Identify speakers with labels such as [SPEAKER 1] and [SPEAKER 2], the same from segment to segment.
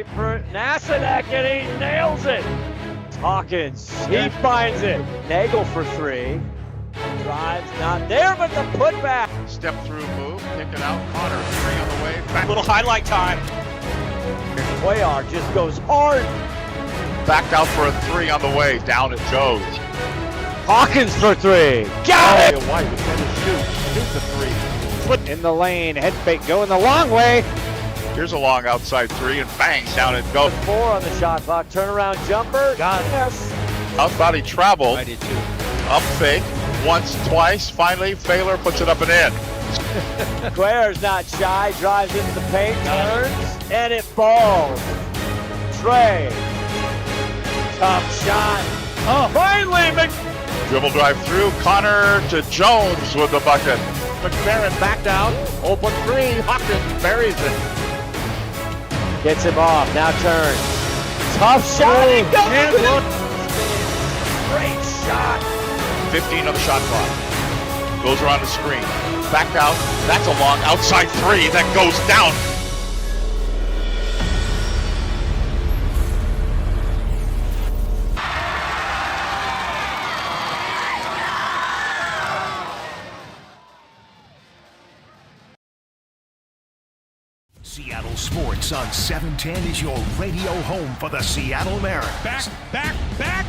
[SPEAKER 1] three for Nasanek, and he nails it. Hawkins, he finds it. Nagel for three. Drives not there, but the putback.
[SPEAKER 2] Step through move, kick it out. Connor, three on the way. Back.
[SPEAKER 3] Little highlight time.
[SPEAKER 1] Cuellar just goes hard.
[SPEAKER 2] Backed out for a three on the way. Down it goes.
[SPEAKER 1] Hawkins for three. Got it!
[SPEAKER 2] White was going to shoot the three.
[SPEAKER 1] Foot in the lane, head fake going the long way.
[SPEAKER 2] Here's a long outside three, and bang, down it goes.
[SPEAKER 1] Four on the shot clock, turnaround jumper. Got it. Yes.
[SPEAKER 2] Outside he traveled.
[SPEAKER 3] I did too.
[SPEAKER 2] Up fake, once, twice. Finally, Failer puts it up and in.
[SPEAKER 1] Cuellar's not shy, drives into the paint, turns, and it falls. Trey. Tough shot. Oh, finally,
[SPEAKER 2] Dribble drive through. Connor to Jones with the bucket.
[SPEAKER 3] McFerrin backed out. Open three. Hawkins buries it.
[SPEAKER 1] Gets him off, now turns. Tough shot, he goes with it. Great shot.
[SPEAKER 2] 15 on the shot clock. Goes around the screen. Back out. That's a long outside three that goes down.
[SPEAKER 4] Seattle Sports on 710 is your radio home for the Seattle Mariners.
[SPEAKER 5] Back,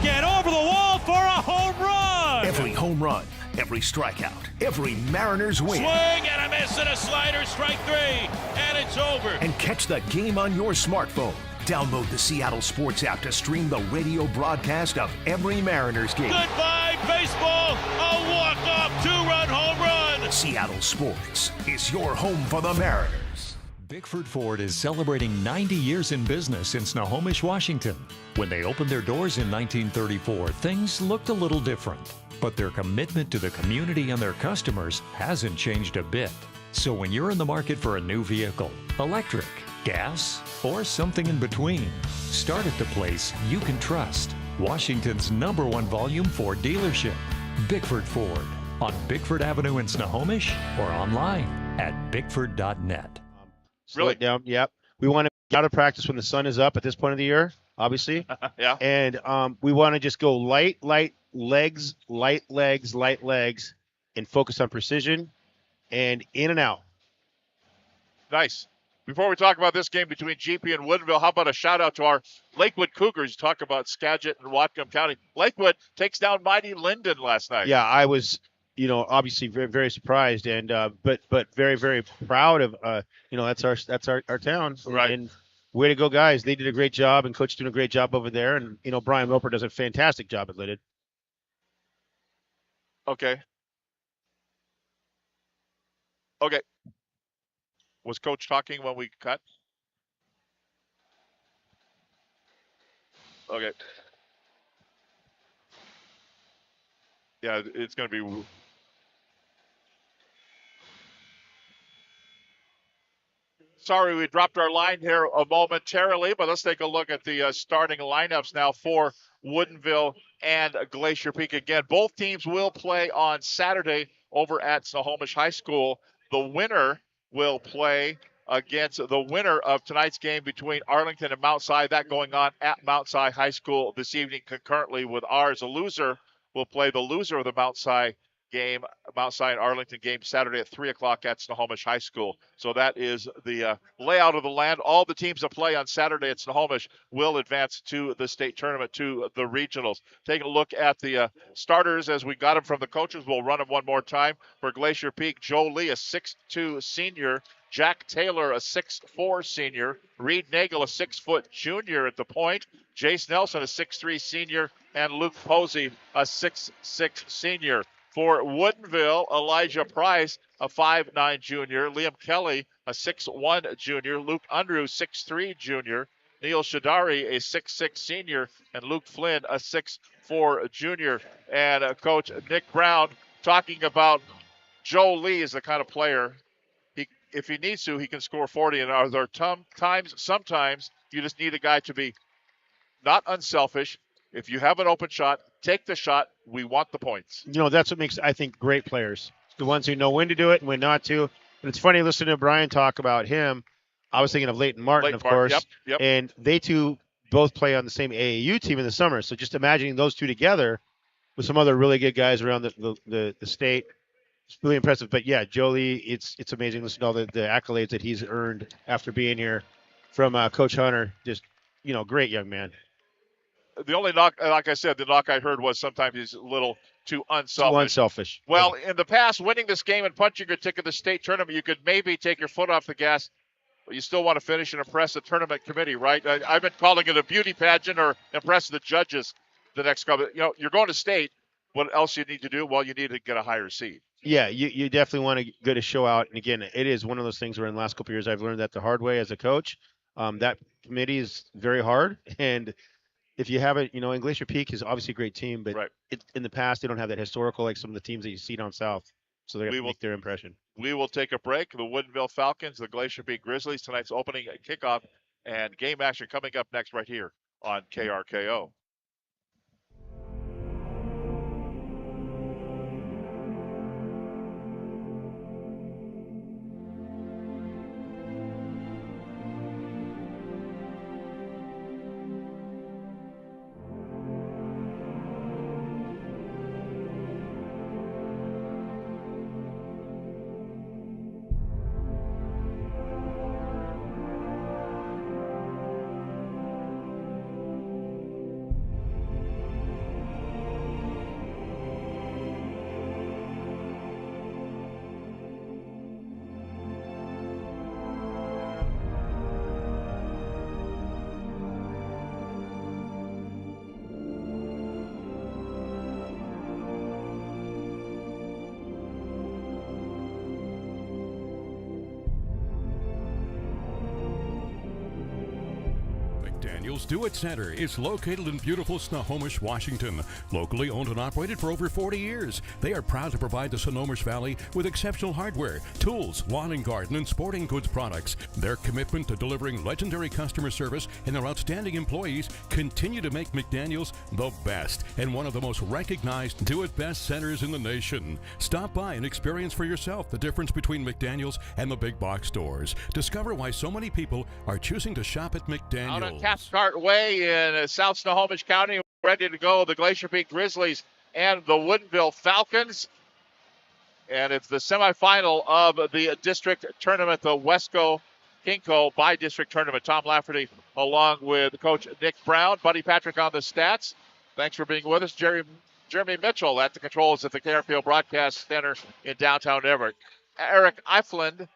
[SPEAKER 5] and over the wall for a home run!
[SPEAKER 4] Every home run, every strikeout, every Mariners win.
[SPEAKER 5] Swing and a miss and a slider, strike three, and it's over.
[SPEAKER 4] And catch the game on your smartphone. Download the Seattle Sports app to stream the radio broadcast of every Mariners game.
[SPEAKER 5] Goodbye, baseball! A walk-off two-run home run!
[SPEAKER 4] Seattle Sports is your home for the Mariners.
[SPEAKER 6] Bickford Ford is celebrating 90 years in business in Snohomish, Washington. When they opened their doors in 1934, things looked a little different. But their commitment to the community and their customers hasn't changed a bit. So when you're in the market for a new vehicle, electric, gas, or something in between, start at the place you can trust. Washington's #1 volume Ford dealership, Bickford Ford, on Bickford Avenue in Snohomish or online at bickford.net.
[SPEAKER 7] Slow it down. Yep. We want to get out of practice when the sun is up at this point of the year, obviously.
[SPEAKER 2] Yeah.
[SPEAKER 7] And we want to just go light legs, and focus on precision and in and out.
[SPEAKER 2] Nice. Before we talk about this game between GP and Woodinville, how about a shout out to our Lakewood Cougars? Talk about Skagit and Whatcom County. Lakewood takes down mighty Linden last night.
[SPEAKER 7] Yeah, I was, obviously very, very surprised and but very, very proud of that's our town.
[SPEAKER 2] Right.
[SPEAKER 7] And way to go, guys. They did a great job, and coach doing a great job over there. And Brian Roper does a fantastic job at Linden.
[SPEAKER 2] Okay. Was Coach talking when we cut? Okay. Yeah, it's going to be. Sorry, we dropped our line here momentarily, but let's take a look at the starting lineups now for Woodinville and Glacier Peak. Again, both teams will play on Saturday over at Snohomish High School. The winner will play against the winner of tonight's game between Arlington and Mount Si. That going on at Mount Si High School this evening concurrently with ours. The loser will play the loser of the Mount Si game, Mount Si and Arlington game, Saturday at 3 o'clock at Snohomish High School. So that is the layout of the land. All the teams that play on Saturday at Snohomish will advance to the state tournament, to the regionals. Take a look at the starters as we got them from the coaches. We'll run them one more time. For Glacier Peak, Joe Lee, a 6'2 senior. Jack Taylor, a 6'4 senior. Reed Nagel, a 6-foot junior at the point. Jace Nelson, a 6'3 senior. And Luke Posey, a 6'6 senior. For Woodinville, Elijah Price, a 5'9 junior. Liam Kelly, a 6'1 junior. Luke Unruh, 6'3 junior. Neil Shadari, a 6'6 senior. And Luke Flynn, a 6'4 junior. And Coach Nick Brown talking about Joe Lee is the kind of player, if he needs to, he can score 40. And are there sometimes you just need a guy to be not unselfish. If you have an open shot, take the shot. We want the points.
[SPEAKER 7] That's what makes, I think, great players. The ones who know when to do it and when not to. And it's funny listening to Brian talk about him. I was thinking of Leighton Martin, of course.
[SPEAKER 2] Yep.
[SPEAKER 7] And they two both play on the same AAU team in the summer. So just imagining those two together with some other really good guys around the state, it's really impressive. But yeah, Jolie, it's amazing. Listen to all the accolades that he's earned after being here from Coach Hunter. Just, great young man.
[SPEAKER 2] The only knock, like I said, the knock I heard was sometimes he's a little too unselfish.
[SPEAKER 7] Too unselfish.
[SPEAKER 2] Well, in the past, winning this game and punching your ticket to the state tournament, you could maybe take your foot off the gas, but you still want to finish and impress the tournament committee, right? I've been calling it a beauty pageant or impress the judges the next couple. You're going to state. What else you need to do? Well, you need to get a higher seed.
[SPEAKER 7] Yeah, you definitely want to get a show out. And again, it is one of those things where in the last couple of years I've learned that the hard way as a coach. That committee is very hard, and if you have it, in Glacier Peak is obviously a great team, but in the past they don't have that historical like some of the teams that you see down south. So they have to make their impression.
[SPEAKER 2] We will take a break. The Woodinville Falcons, the Glacier Peak Grizzlies, tonight's opening kickoff and game action coming up next right here on KRKO.
[SPEAKER 8] Daniels Do-It Center is located in beautiful Snohomish, Washington. Locally owned and operated for over 40 years, they are proud to provide the Snohomish Valley with exceptional hardware, tools, lawn and garden, and sporting goods products. Their commitment to delivering legendary customer service and their outstanding employees continue to make McDaniels the best and one of the most recognized do-it-best centers in the nation. Stop by and experience for yourself the difference between McDaniels and the big box stores. Discover why so many people are choosing to shop at McDaniels.
[SPEAKER 2] Out on Cathcart Way in South Snohomish County, ready to go, the Glacier Peak Grizzlies and the Woodinville Falcons. And it's the semifinal of the district tournament, the Wesco Kinko by-district tournament. Tom Lafferty along with Coach Nick Brown, Buddy Patrick on the stats. Thanks for being with us. Jeremy Mitchell at the controls at the KRPO Broadcast Center in downtown Everett. Eric Ifland,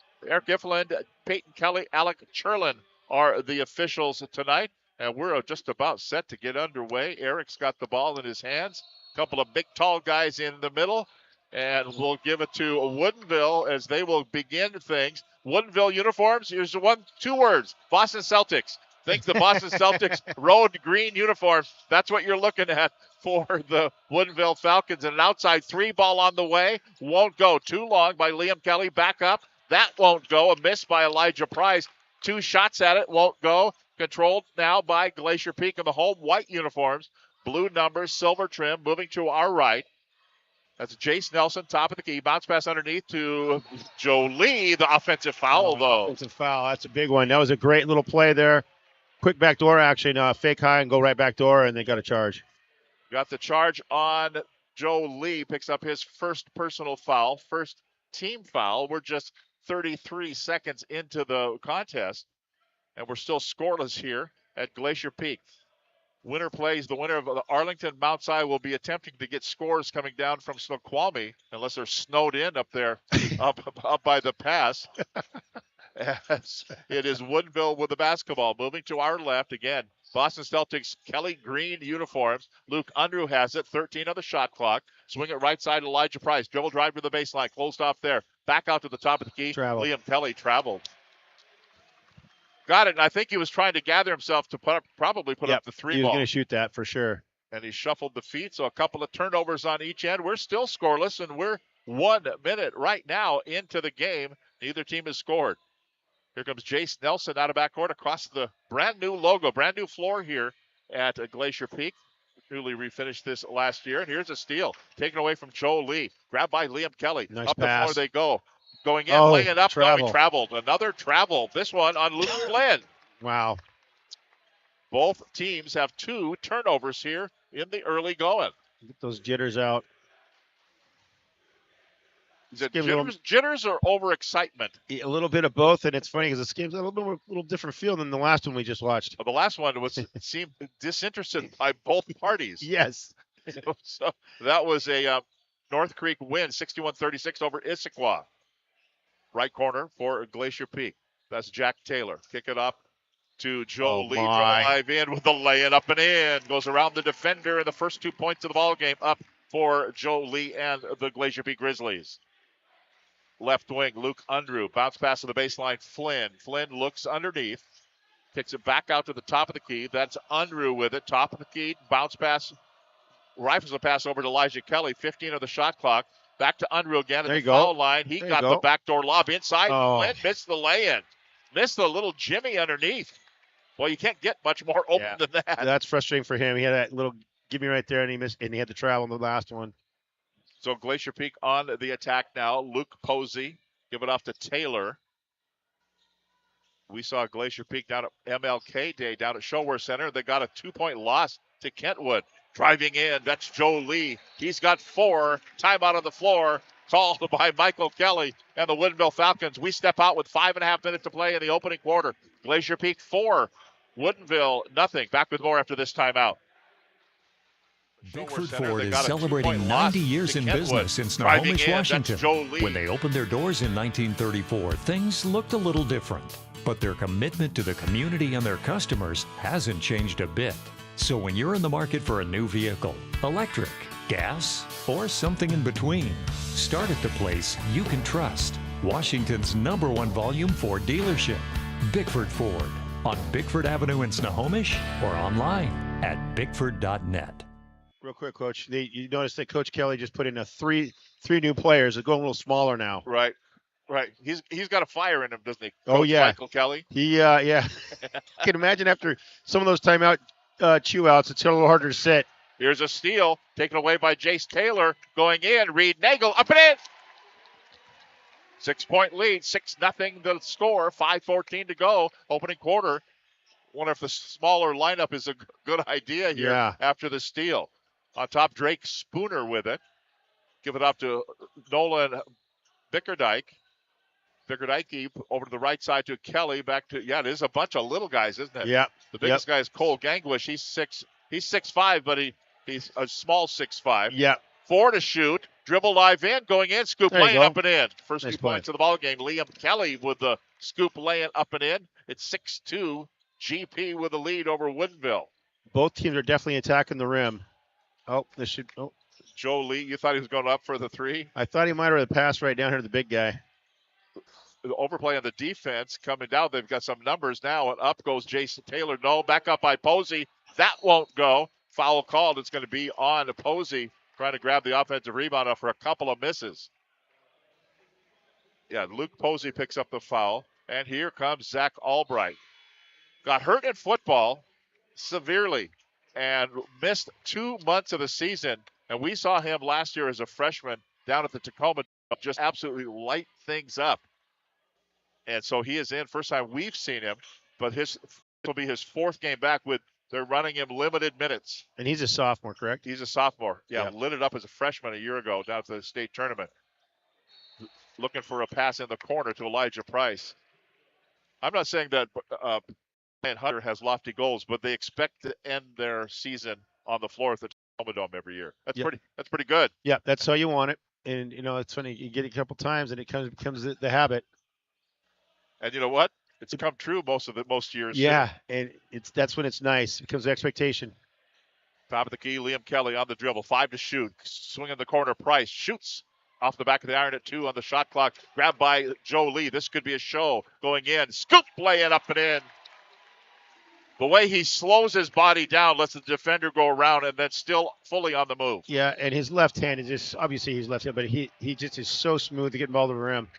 [SPEAKER 2] Peyton Kelly, Alec Cherlin are the officials tonight. And we're just about set to get underway. Eric's got the ball in his hands. A couple of big, tall guys in the middle. And we'll give it to Woodinville as they will begin things. Woodinville uniforms, here's two words, Boston Celtics. Think the Boston Celtics road green uniforms. That's what you're looking at for the Woodinville Falcons. And an outside three ball on the way. Won't go. Too long by Liam Kelly. Back up. That won't go. A miss by Elijah Price. 2 shots at it. Won't go. Controlled now by Glacier Peak in the home white uniforms. Blue numbers, silver trim, moving to our right. That's Jace Nelson, top of the key. Bounce pass underneath to Jolie. The offensive foul, though.
[SPEAKER 7] Offensive foul. That's a big one. That was a great little play there. Quick backdoor action. Fake high and go right back door, and they got a charge.
[SPEAKER 2] Got the charge on Jolie. Picks up his first personal foul, first team foul. We're just 33 seconds into the contest. And we're still scoreless here at Glacier Peak. Winner plays. The winner of the Arlington Mount Si will be attempting to get scores coming down from Snoqualmie, unless they're snowed in up there, up by the pass. As it is Woodinville with the basketball. Moving to our left again. Boston Celtics, Kelly Green uniforms. Luke Unruh has it. 13 on the shot clock. Swing it right side, Elijah Price. Dribble drive to the baseline. Closed off there. Back out to the top of the key. Liam Kelly traveled. Got it, and I think he was trying to gather himself to probably put up the three ball.
[SPEAKER 7] He was going to shoot that for sure.
[SPEAKER 2] And he shuffled the feet, so a couple of turnovers on each end. We're still scoreless, and we're 1 minute right now into the game. Neither team has scored. Here comes Jace Nelson out of backcourt across the brand new logo, brand new floor here at Glacier Peak. Newly refinished this last year, and here's a steal taken away from Joe Lee. Grabbed by Liam Kelly.
[SPEAKER 7] Nice
[SPEAKER 2] up
[SPEAKER 7] pass.
[SPEAKER 2] the floor they go. going in,
[SPEAKER 7] Oh,
[SPEAKER 2] laying up.
[SPEAKER 7] travel.
[SPEAKER 2] No, he traveled. Another travel. This one on Luke Flynn.
[SPEAKER 7] Wow.
[SPEAKER 2] Both teams have 2 turnovers here in the early going.
[SPEAKER 7] Get those jitters out.
[SPEAKER 2] Is it
[SPEAKER 7] Give them-
[SPEAKER 2] jitters or overexcitement?
[SPEAKER 7] A little bit of both, and it's funny because this game's a little different feel than the last one we just watched.
[SPEAKER 2] The last one seemed disinterested by both parties.
[SPEAKER 7] Yes.
[SPEAKER 2] So that was a North Creek win, 61-36 over Issaquah. Right corner for Glacier Peak. That's Jack Taylor. Kick it up to Joe Lee. Drive in with the lay-in up and in. Goes around the defender, and the first 2 points of the ball game up for Joe Lee and the Glacier Peak Grizzlies. Left wing, Luke Unruh. Bounce pass to the baseline, Flynn. Flynn looks underneath. Kicks it back out to the top of the key. That's Unruh with it. Top of the key. Bounce pass. Rifles the pass over to Elijah Kelly. 15 of the shot clock. Back to Unruh again at the foul line. He got the backdoor lob inside. Flynn missed the lay-in. Missed the little Jimmy underneath. Well, you can't get much more open than that.
[SPEAKER 7] That's frustrating for him. He had that little gimme right there, and he missed, and he had to travel in the last one.
[SPEAKER 2] So Glacier Peak on the attack now. Luke Posey, give it off to Taylor. We saw Glacier Peak down at MLK Day down at Showwear Center. They got a 2-point loss to Kentwood. Driving in, that's Joe Lee. He's got 4. Timeout on the floor. Called by Michael Kelly and the Woodinville Falcons. We step out with 5.5 minutes to play in the opening quarter. Glacier Peak 4, Woodinville nothing. Back with more after this timeout.
[SPEAKER 6] Bickford Ford is celebrating 90 years in business in Snohomish, Washington. When they opened their doors in 1934, things looked a little different. But their commitment to the community and their customers hasn't changed a bit. So when you're in the market for a new vehicle, electric, gas, or something in between, start at the place you can trust. Washington's #1 volume Ford dealership, Bickford Ford, on Bickford Avenue in Snohomish or online at bickford.net.
[SPEAKER 7] Real quick, Coach. You noticed that Coach Kelly just put in three new players. They're going a little smaller now.
[SPEAKER 2] Right. He's got a fire in him, doesn't he?
[SPEAKER 7] Oh,
[SPEAKER 2] Coach
[SPEAKER 7] yeah.
[SPEAKER 2] Michael Kelly.
[SPEAKER 7] Yeah. I can imagine after some of those timeout chew outs, it's a little harder to sit.
[SPEAKER 2] Here's a steal taken away by Jace Taylor. Going in, Reed Nagel up and in. 6-point lead, 6-0 the score, 5:14 to go. Opening quarter. Wonder if the smaller lineup is a good idea here after the steal. On top, Drake Spooner with it. Give it up to Nolan Bickerdike. Bickerdike over to the right side to Kelly. Back to, it is a bunch of little guys, isn't it?
[SPEAKER 7] Yeah.
[SPEAKER 2] The biggest guy is Cole Gangwish. He's 6'5", but he's a small 6'5".
[SPEAKER 7] Yeah.
[SPEAKER 2] 4 to shoot. Dribble live in, going in, scoop laying up and in. First
[SPEAKER 7] nice
[SPEAKER 2] 2 points of the ball game. Liam Kelly with the scoop laying up and in. It's 6-2. GP with the lead over Woodinville.
[SPEAKER 7] Both teams are definitely attacking the rim.
[SPEAKER 2] Joe Lee, you thought he was going up for the 3?
[SPEAKER 7] I thought he might have passed right down here to the big guy.
[SPEAKER 2] The overplay on the defense coming down. They've got some numbers now, and up goes Jason Taylor. No, back up by Posey. That won't go. Foul called. It's going to be on Posey, trying to grab the offensive rebound for a couple of misses. Yeah, Luke Posey picks up the foul, and here comes Zach Albright. Got hurt in football severely and missed 2 months of the season. And we saw him last year as a freshman down at the Tacoma, just absolutely light things up. And so he is in. First time we've seen him, but this will be his 4th game back with, they're running him limited minutes.
[SPEAKER 7] And he's a sophomore, correct?
[SPEAKER 2] He's a sophomore. Yeah, lit it up as a freshman a year ago down at the state tournament. Looking for a pass in the corner to Elijah Price. I'm not saying that Hunter has lofty goals, but they expect to end their season on the floor at the Tacoma Dome every year. That's pretty good.
[SPEAKER 7] Yeah, that's how you want it. And it's funny, you get it a couple times and it becomes the habit.
[SPEAKER 2] And you know what? It's come true most years.
[SPEAKER 7] Yeah, and that's when it's nice. It becomes the expectation.
[SPEAKER 2] Top of the key, Liam Kelly on the dribble. 5 to shoot. Swing in the corner. Price shoots off the back of the iron at 2 on the shot clock. Grabbed by Joe Lee. This could be a show. Going in. Scoop play it up and in. The way he slows his body down, lets the defender go around, and then still fully on the move.
[SPEAKER 7] Yeah, and his left hand is just, obviously he's left-handed, but he just is so smooth to get ball to the rim.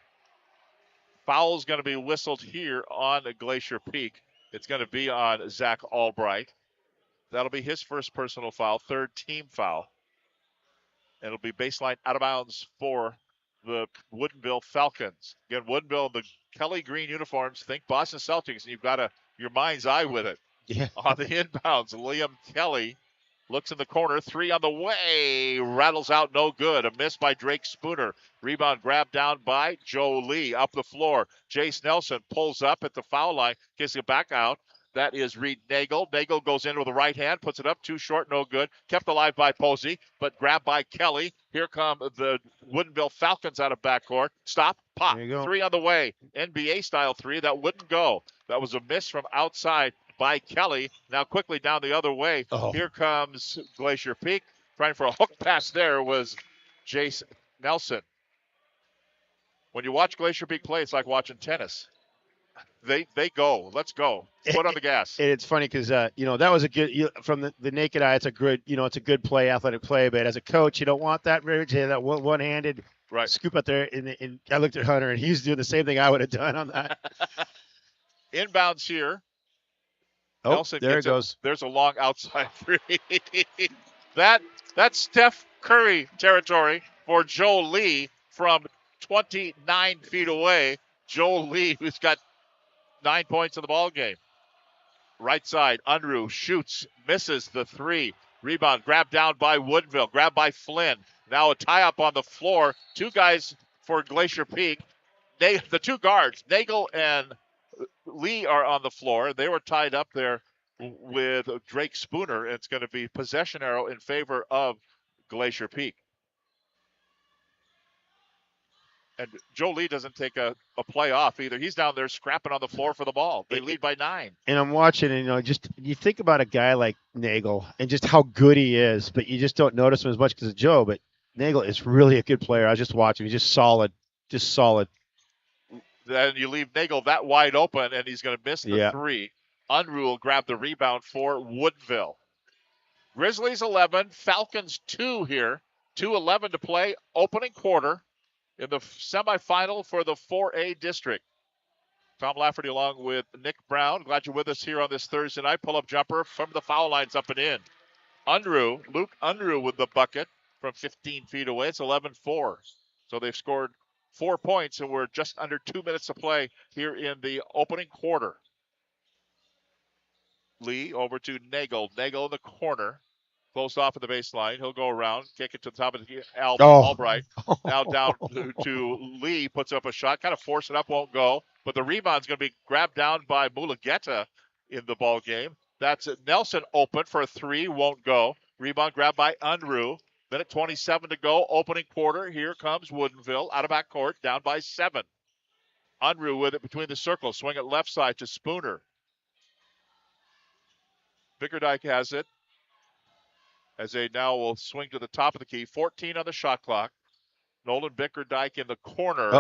[SPEAKER 2] Foul's going to be whistled here on Glacier Peak. It's going to be on Zach Albright. That'll be his first personal foul, 3rd team foul. And it'll be baseline out of bounds for the Woodinville Falcons. Again, Woodinville, the Kelly green uniforms. Think Boston Celtics, and you've got your mind's eye with it.
[SPEAKER 7] Yeah.
[SPEAKER 2] On the inbounds, Liam Kelly looks in the corner. 3 on the way. Rattles out, no good. A miss by Drake Spooner. Rebound grabbed down by Joe Lee. Up the floor. Jace Nelson pulls up at the foul line. Gets it back out. That is Reed Nagel. Nagel goes in with the right hand. Puts it up. Too short, no good. Kept alive by Posey, but grabbed by Kelly. Here come the Woodinville Falcons out of backcourt. Stop. Pop.
[SPEAKER 7] There you go.
[SPEAKER 2] 3 on the way. NBA style 3. That wouldn't go. That was a miss from outside by Kelly. Now quickly down the other way.
[SPEAKER 7] Oh.
[SPEAKER 2] Here comes Glacier Peak. Trying for a hook pass there was Jace Nelson. When you watch Glacier Peak play, it's like watching tennis. They go. Let's go. Foot on the gas.
[SPEAKER 7] It's funny because that was a good from the naked eye. It's a good it's a good play, athletic play. But as a coach, you don't want that that one-handed scoop out there. And I looked at Hunter, and he was doing the same thing I would have done on that.
[SPEAKER 2] Inbounds here.
[SPEAKER 7] Oh,
[SPEAKER 2] Nelson
[SPEAKER 7] there it goes.
[SPEAKER 2] There's a long outside 3. That's Steph Curry territory for Joe Lee from 29 feet away. Joe Lee, who's got 9 points in the ball game. Right side, Unruh shoots, misses the 3. Rebound grabbed down by Woodinville, grabbed by Flynn. Now a tie-up on the floor. 2 guys for Glacier Peak. The 2 guards, Nagel and Lee, are on the floor. They were tied up there with Drake Spooner. It's going to be possession arrow in favor of Glacier Peak. And Joe Lee doesn't take a play off either. He's down there scrapping on the floor for the ball. They lead by 9.
[SPEAKER 7] And I'm watching, and just you think about a guy like Nagel and just how good he is, but you just don't notice him as much because of Joe. But Nagel is really a good player. I was just watching. He's just solid.
[SPEAKER 2] Then you leave Nagel that wide open, and he's going to miss the 3. Unruh will grab the rebound for Woodinville. Grizzlies 11, Falcons 2 here. 2:11 to play, opening quarter in the semifinal for the 4A district. Tom Lafferty along with Nick Brown. Glad you're with us here on this Thursday night. Pull-up jumper from the foul lines up and in. Luke Unruh with the bucket from 15 feet away. It's 11-4. So they've scored 4 points, and we're just under 2 minutes to play here in the opening quarter. Lee over to Nagel. Nagel in the corner. Closed off at the baseline. He'll go around, kick it to the top of the Albright. Now down to Lee. Puts up a shot. Kind of force it up. Won't go. But the rebound's going to be grabbed down by Mulugeta in the ball game. That's it. Nelson open for a 3. Won't go. Rebound grabbed by Unruh. Minute 27 to go. Opening quarter. Here comes Woodinville out of backcourt. Down by 7. Unruh with it between the circles. Swing it left side to Spooner. Bickerdike has it. As they now will swing to the top of the key. 14 on the shot clock. Nolan Bickerdike in the corner.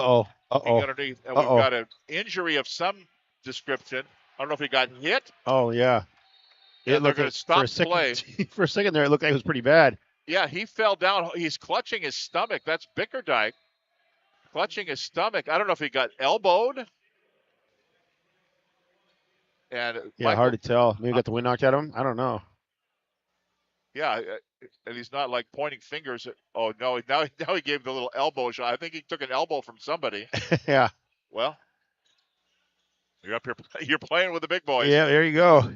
[SPEAKER 2] Underneath. And we've got an injury of some description. I don't know if he got hit.
[SPEAKER 7] Oh, yeah.
[SPEAKER 2] It looked like stop play.
[SPEAKER 7] For a second there, it looked like it was pretty bad.
[SPEAKER 2] Yeah, he fell down. He's clutching his stomach. That's Bickerdike. Clutching his stomach. I don't know if he got elbowed. And
[SPEAKER 7] hard to tell. Maybe got the wind knocked out of him. I don't know.
[SPEAKER 2] Yeah, and he's not like pointing fingers. Oh, no, now he gave the little elbow shot. I think he took an elbow from somebody.
[SPEAKER 7] Yeah.
[SPEAKER 2] Well, you're up here. You're playing with the big boys.
[SPEAKER 7] Yeah, there you go.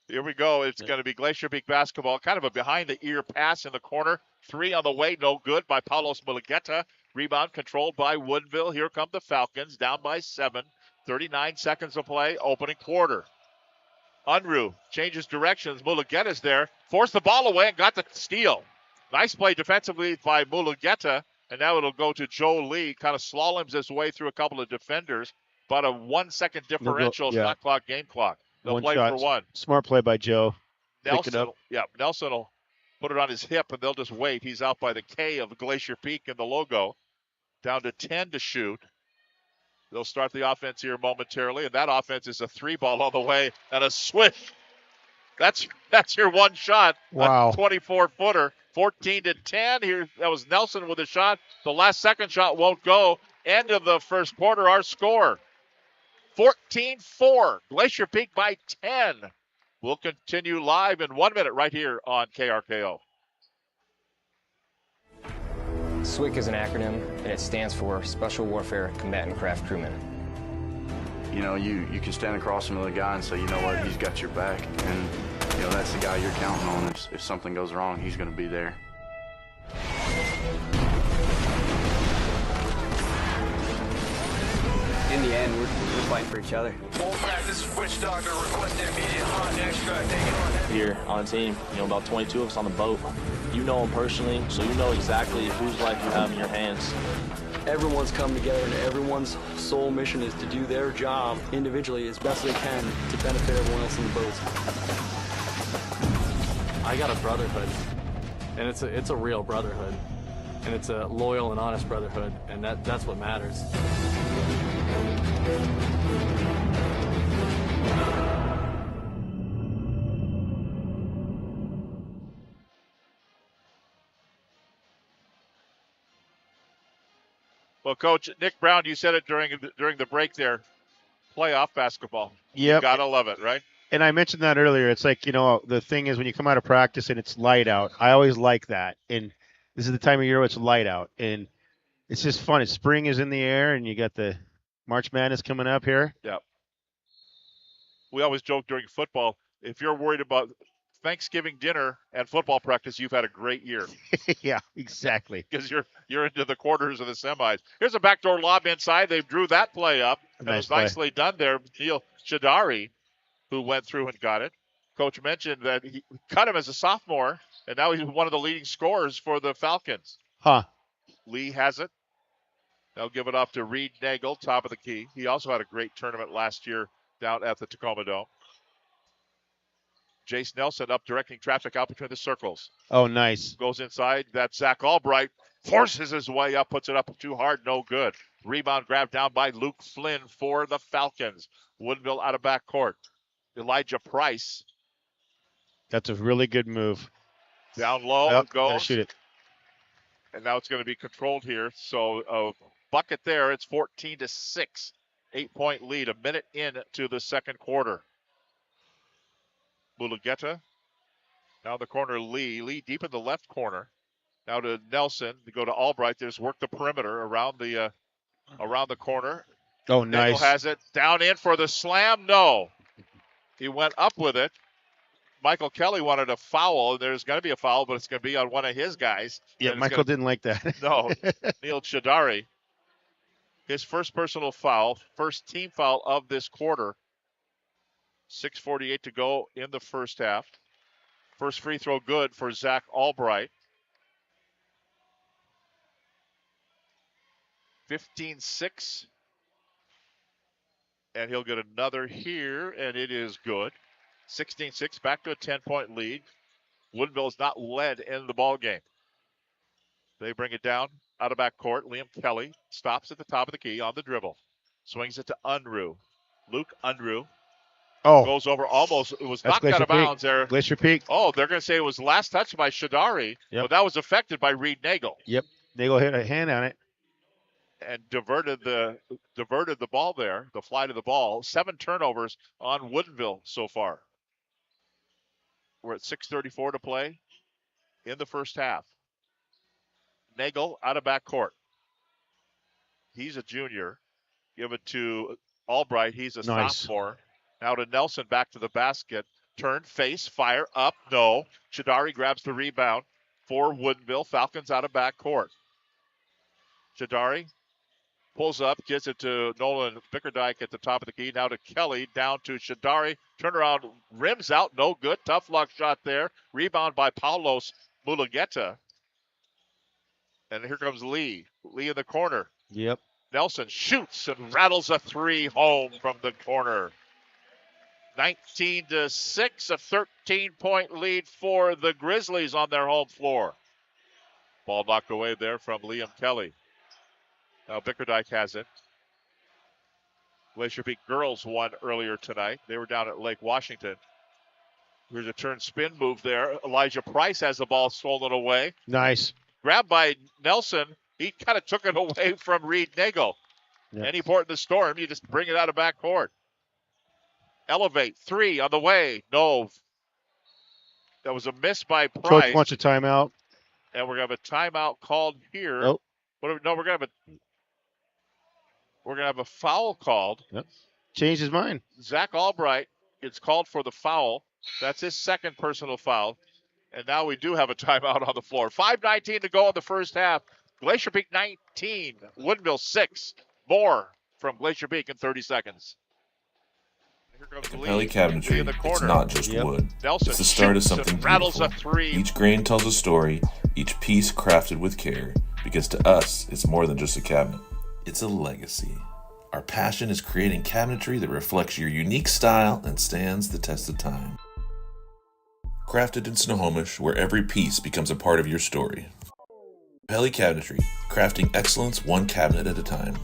[SPEAKER 2] Here we go. It's going to be Glacier Peak basketball. Kind of a behind-the-ear pass in the corner. 3 on the way, no good by Paulos Mulugeta. Rebound controlled by Woodinville. Here come the Falcons, down by 7. 39 seconds to play, opening quarter. Unruh changes directions. Mulugeta's there. Forced the ball away and got the steal. Nice play defensively by Mulugeta. And now it'll go to Joe Lee. Kind of slaloms his way through a couple of defenders. About a 1 second differential shot clock, game clock. They'll play for 1.
[SPEAKER 7] Smart play by Joe.
[SPEAKER 2] Nelson will put it on his hip, and they'll just wait. He's out by the K of Glacier Peak in the logo. Down to 10 to shoot. They'll start the offense here momentarily, and that offense is a 3-ball all the way and a swish. That's your one shot.
[SPEAKER 7] Wow.
[SPEAKER 2] A 24-footer. 14-10. Here, that was Nelson with a shot. The last second shot won't go. End of the first quarter, our score. 14-4. Glacier Peak by 10. We'll continue live in 1 minute right here on KRKO.
[SPEAKER 9] SWCC is an acronym, and it stands for Special Warfare Combatant Craft Crewman.
[SPEAKER 10] You know, you can stand across from the guy and say, you know what, he's got your back. And, you know, that's the guy you're counting on. If something goes wrong, he's going to be there.
[SPEAKER 9] In the end, we're fighting for each other.
[SPEAKER 11] Full practice, switch doctor, requested immediate hot extract. Taking on
[SPEAKER 12] here on a team, about 22 of us on the boat. You know them personally, so you know exactly whose life you have in your hands.
[SPEAKER 9] Everyone's come together, and everyone's sole mission is to do their job individually as best they can to benefit everyone else in the boat.
[SPEAKER 13] I got a brotherhood, and it's a real brotherhood, and it's a loyal and honest brotherhood, and that's what matters.
[SPEAKER 2] Well, Coach Nick Brown, you said it during the break there. Playoff basketball.
[SPEAKER 7] Yep.
[SPEAKER 2] You gotta love it, right?
[SPEAKER 7] And I mentioned that earlier. It's like, the thing is when you come out of practice and it's light out, I always like that. And this is the time of year where it's light out. And it's just fun. Spring is in the air, and you got the March Madness coming up here.
[SPEAKER 2] Yep. We always joke during football, if you're worried about Thanksgiving dinner and football practice, you've had a great year.
[SPEAKER 7] Yeah, exactly.
[SPEAKER 2] Because you're into the quarters of the semis. Here's a backdoor lob inside. They drew that play up. And it was nicely done there. Neil Shadari, who went through and got it. Coach mentioned that he cut him as a sophomore, and now he's one of the leading scorers for the Falcons.
[SPEAKER 7] Huh.
[SPEAKER 2] Lee has it. They'll give it off to Reed Nagel, top of the key. He also had a great tournament last year down at the Tacoma Dome. Jace Nelson up directing traffic out between the circles.
[SPEAKER 7] Oh, nice.
[SPEAKER 2] Goes inside. That's Zach Albright. Forces his way up, puts it up too hard, no good. Rebound grabbed down by Luke Flynn for the Falcons. Woodinville out of backcourt. Elijah Price.
[SPEAKER 7] That's a really good move.
[SPEAKER 2] Down low, goes.
[SPEAKER 7] Gotta shoot it.
[SPEAKER 2] And now it's going to be controlled here. So a bucket there. It's 14-6. 8-point lead, a minute into the second quarter. Mulugeta. Now the corner, Lee. Lee deep in the left corner. Now to Nelson. To go to Albright. They just work the perimeter around the corner.
[SPEAKER 7] Oh, nice.
[SPEAKER 2] Nagel has it. Down in for the slam. No. He went up with it. Michael Kelly wanted a foul. There's going to be a foul, but it's going to be on one of his guys.
[SPEAKER 7] Yeah, Michael didn't like that.
[SPEAKER 2] No. Neil Shadari. His first personal foul. First team foul of this quarter. 6:48 to go in the first half. First free throw good for Zach Albright. 15-6. And he'll get another here, and it is good. 16-6, back to a 10-point lead. Woodinville's not led in the ball game. They bring it down out of backcourt. Liam Kelly stops at the top of the key on the dribble. Swings it to Unruh. Luke Unruh.
[SPEAKER 7] Oh.
[SPEAKER 2] Goes over almost. It was knocked out of bounds there.
[SPEAKER 7] Glacier Peak.
[SPEAKER 2] Oh, they're going to say it was last touch by Shadari, but that was affected by Reed Nagel.
[SPEAKER 7] Yep. Nagel hit a hand on it.
[SPEAKER 2] And diverted the ball there, the fly to the ball. 7 turnovers on Woodinville so far. We're at 6:34 to play in the first half. Nagel out of backcourt. He's a junior. Give it to Albright. He's a sophomore. Now to Nelson, back to the basket. Turn, face, fire, up, no. Shadari grabs the rebound for Woodinville. Falcons out of backcourt. Shadari pulls up, gives it to Nolan Bickerdike at the top of the key. Now to Kelly, down to Shadari. Turnaround, rims out, no good. Tough luck shot there. Rebound by Paulos Mulugeta. And here comes Lee. Lee in the corner.
[SPEAKER 7] Yep.
[SPEAKER 2] Nelson shoots and rattles a 3 home from the corner. 19-6, a 13-point lead for the Grizzlies on their home floor. Ball knocked away there from Liam Kelly. Now Bickerdike has it. Glacier Peak girls won earlier tonight. They were down at Lake Washington. Here's a turn spin move there. Elijah Price has the ball stolen away.
[SPEAKER 7] Nice.
[SPEAKER 2] Grabbed by Nelson. He kind of took it away from Reed Nagel.
[SPEAKER 7] Yep.
[SPEAKER 2] Any port in the storm, you just bring it out of backcourt. Elevate, 3 on the way. No. That was a miss by Price.
[SPEAKER 7] Coach wants a timeout.
[SPEAKER 2] And we're going to have a timeout called here.
[SPEAKER 7] Nope.
[SPEAKER 2] We're going to have a foul called.
[SPEAKER 7] Yep. Changed his mind.
[SPEAKER 2] Zach Albright gets called for the foul. That's his second personal foul. And now we do have a timeout on the floor. 5:19 to go in the first half. Glacier Peak 19, Woodinville 6. More from Glacier Peak in 30 seconds. Here comes
[SPEAKER 14] Pelly Cabinetry, it's not just wood.
[SPEAKER 2] Nelson
[SPEAKER 14] it's the start of something
[SPEAKER 2] rattles
[SPEAKER 14] beautiful.
[SPEAKER 2] A three.
[SPEAKER 14] Each grain tells a story, each piece crafted with care, because to us, it's more than just a cabinet. It's a legacy. Our passion is creating cabinetry that reflects your unique style and stands the test of time. Crafted in Snohomish, where every piece becomes a part of your story. Pelly Cabinetry, crafting excellence one cabinet at a time.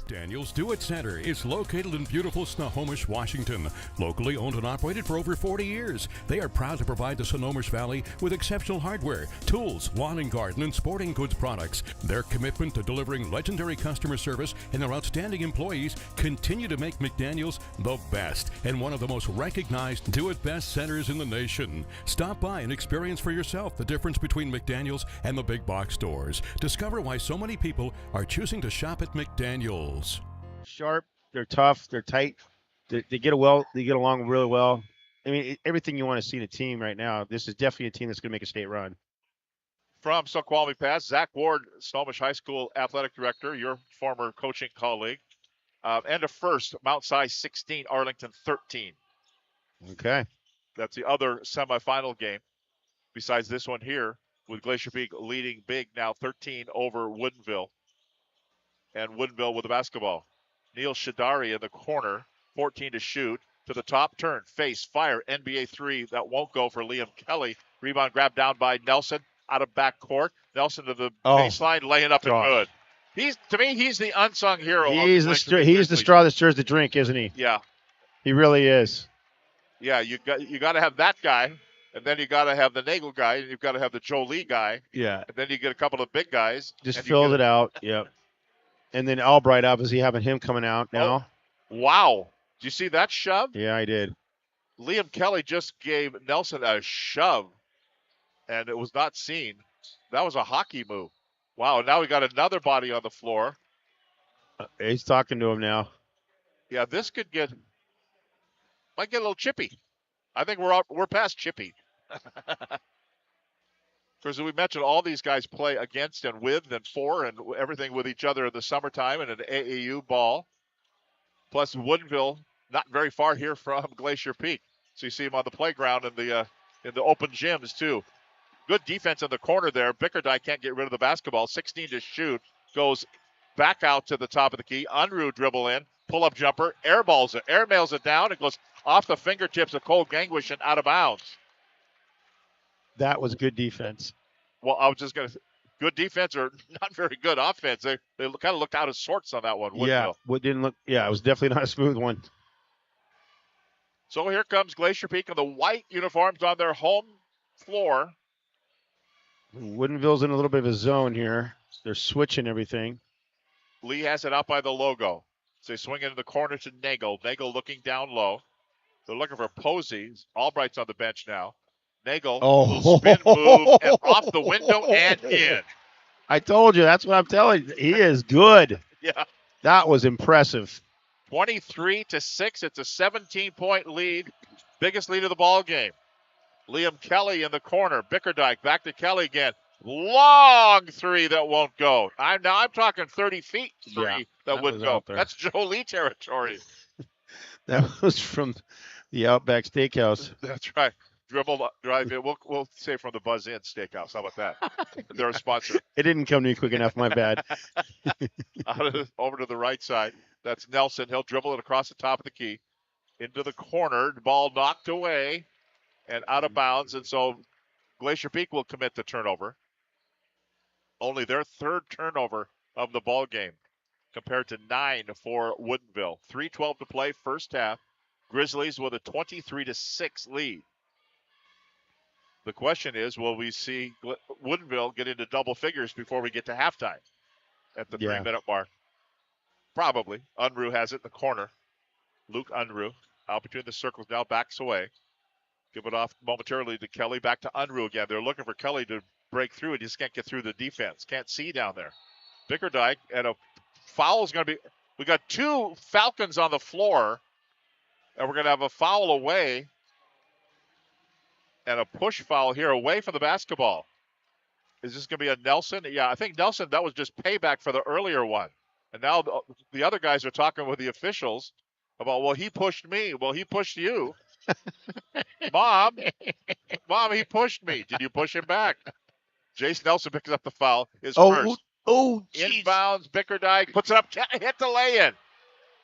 [SPEAKER 8] Daniel's Do-It Center is located in beautiful Snohomish, Washington. Locally owned and operated for over 40 years, they are proud to provide the Snohomish Valley with exceptional hardware, tools, lawn and garden, and sporting goods products. Their commitment to delivering legendary customer service and their outstanding employees continue to make McDaniel's the best and one of the most recognized do-it-best centers in the nation. Stop by and experience for yourself the difference between McDaniel's and the big box stores. Discover why so many people are choosing to shop at McDaniel's.
[SPEAKER 7] Sharp, they're tough, they're tight, they get along really well. I mean, everything you want to see in a team right now. This is definitely a team that's going to make a state run.
[SPEAKER 2] From Snoqualmie Pass, Zach Ward, Snohomish High School Athletic Director, your former coaching colleague. And a first, Mount Si 16, Arlington 13.
[SPEAKER 7] Okay.
[SPEAKER 2] That's the other semifinal game besides this one here, with Glacier Peak leading big now 13 over Woodinville. And Woodinville with the basketball. Neil Shadari in the corner, 14 to shoot. To the top, turn, face, fire, NBA three. That won't go for Liam Kelly. Rebound grabbed down by Nelson out of backcourt. Nelson to the baseline, laying up and good. He's the unsung hero.
[SPEAKER 7] He's the straw that stirs the drink, isn't he?
[SPEAKER 2] Yeah.
[SPEAKER 7] He really is.
[SPEAKER 2] Yeah, you got to have that guy, and then you got to have the Nagel guy, and you've got to have the Jolie guy.
[SPEAKER 7] Yeah.
[SPEAKER 2] And then you get a couple of big guys.
[SPEAKER 7] Just filled it out. Yep. And then Albright, obviously, having him coming out now.
[SPEAKER 2] Oh, wow. Did you see that shove?
[SPEAKER 7] Yeah, I did.
[SPEAKER 2] Liam Kelly just gave Nelson a shove, and it was not seen. That was a hockey move. Wow, now we got another body on the floor.
[SPEAKER 7] He's talking to him now.
[SPEAKER 2] Yeah, this might get a little chippy. I think we're past chippy. Because we mentioned all these guys play against and with and for and everything with each other in the summertime and an AAU ball. Plus Woodinville, not very far here from Glacier Peak. So you see him on the playground in the open gyms too. Good defense in the corner there. Bickerdike can't get rid of the basketball. 16 to shoot. Goes back out to the top of the key. Unruh dribble in. Pull-up jumper. Airmails it down. It goes off the fingertips of Cole Gangwish and out of bounds.
[SPEAKER 7] That was good defense.
[SPEAKER 2] Well, I was just going to good defense or not very good offense. They kind of looked out of sorts on that one.
[SPEAKER 7] Yeah, it was definitely not a smooth one.
[SPEAKER 2] So here comes Glacier Peak in the white uniforms on their home floor.
[SPEAKER 7] Woodinville's in a little bit of a zone here. They're switching everything.
[SPEAKER 2] Lee has it out by the logo. So they swing into the corner to Nagel. Nagel looking down low. They're looking for Posey. Albright's on the bench now. Nagel will spin move and off the window and in.
[SPEAKER 7] I told you. That's what I'm telling you. He is good.
[SPEAKER 2] Yeah.
[SPEAKER 7] That was impressive.
[SPEAKER 2] 23-6. It's a 17-point lead. Biggest lead of the ball game. Liam Kelly in the corner. Bickerdike back to Kelly again. Long three that won't go. I'm talking 30 feet three that wouldn't go. That's Jolie territory.
[SPEAKER 7] That was from the Outback Steakhouse.
[SPEAKER 2] That's right. Dribble, drive in. We'll say from the Buzz Inn Steakhouse. How about that? They're a sponsor.
[SPEAKER 7] It didn't come to me quick enough. My bad.
[SPEAKER 2] Over to the right side. That's Nelson. He'll dribble it across the top of the key. Into the corner. The ball knocked away and out of bounds. And so Glacier Peak will commit the turnover. Only their third turnover of the ball game compared to 9 for Woodinville. 3:12 to play, first half. Grizzlies with a 23-6 lead. The question is, will we see Woodinville get into double figures before we get to halftime at the 3-minute mark? Probably. Unruh has it in the corner. Luke Unruh out between the circles now, backs away. Give it off momentarily to Kelly. Back to Unruh again. They're looking for Kelly to break through. He just can't get through the defense. Can't see down there. Bickerdijk, and a foul is going to be. We got 2 Falcons on the floor, and we're going to have a foul away and a push foul here away from the basketball. Is this going to be a Nelson? Yeah, I think Nelson, that was just payback for the earlier one. And now the other guys are talking with the officials about, well, he pushed me. Well, he pushed you. Mom, he pushed me. Did you push him back? Jace Nelson picks up the foul. His first. Inbounds, Bickerdijk puts it up, hit the lay-in.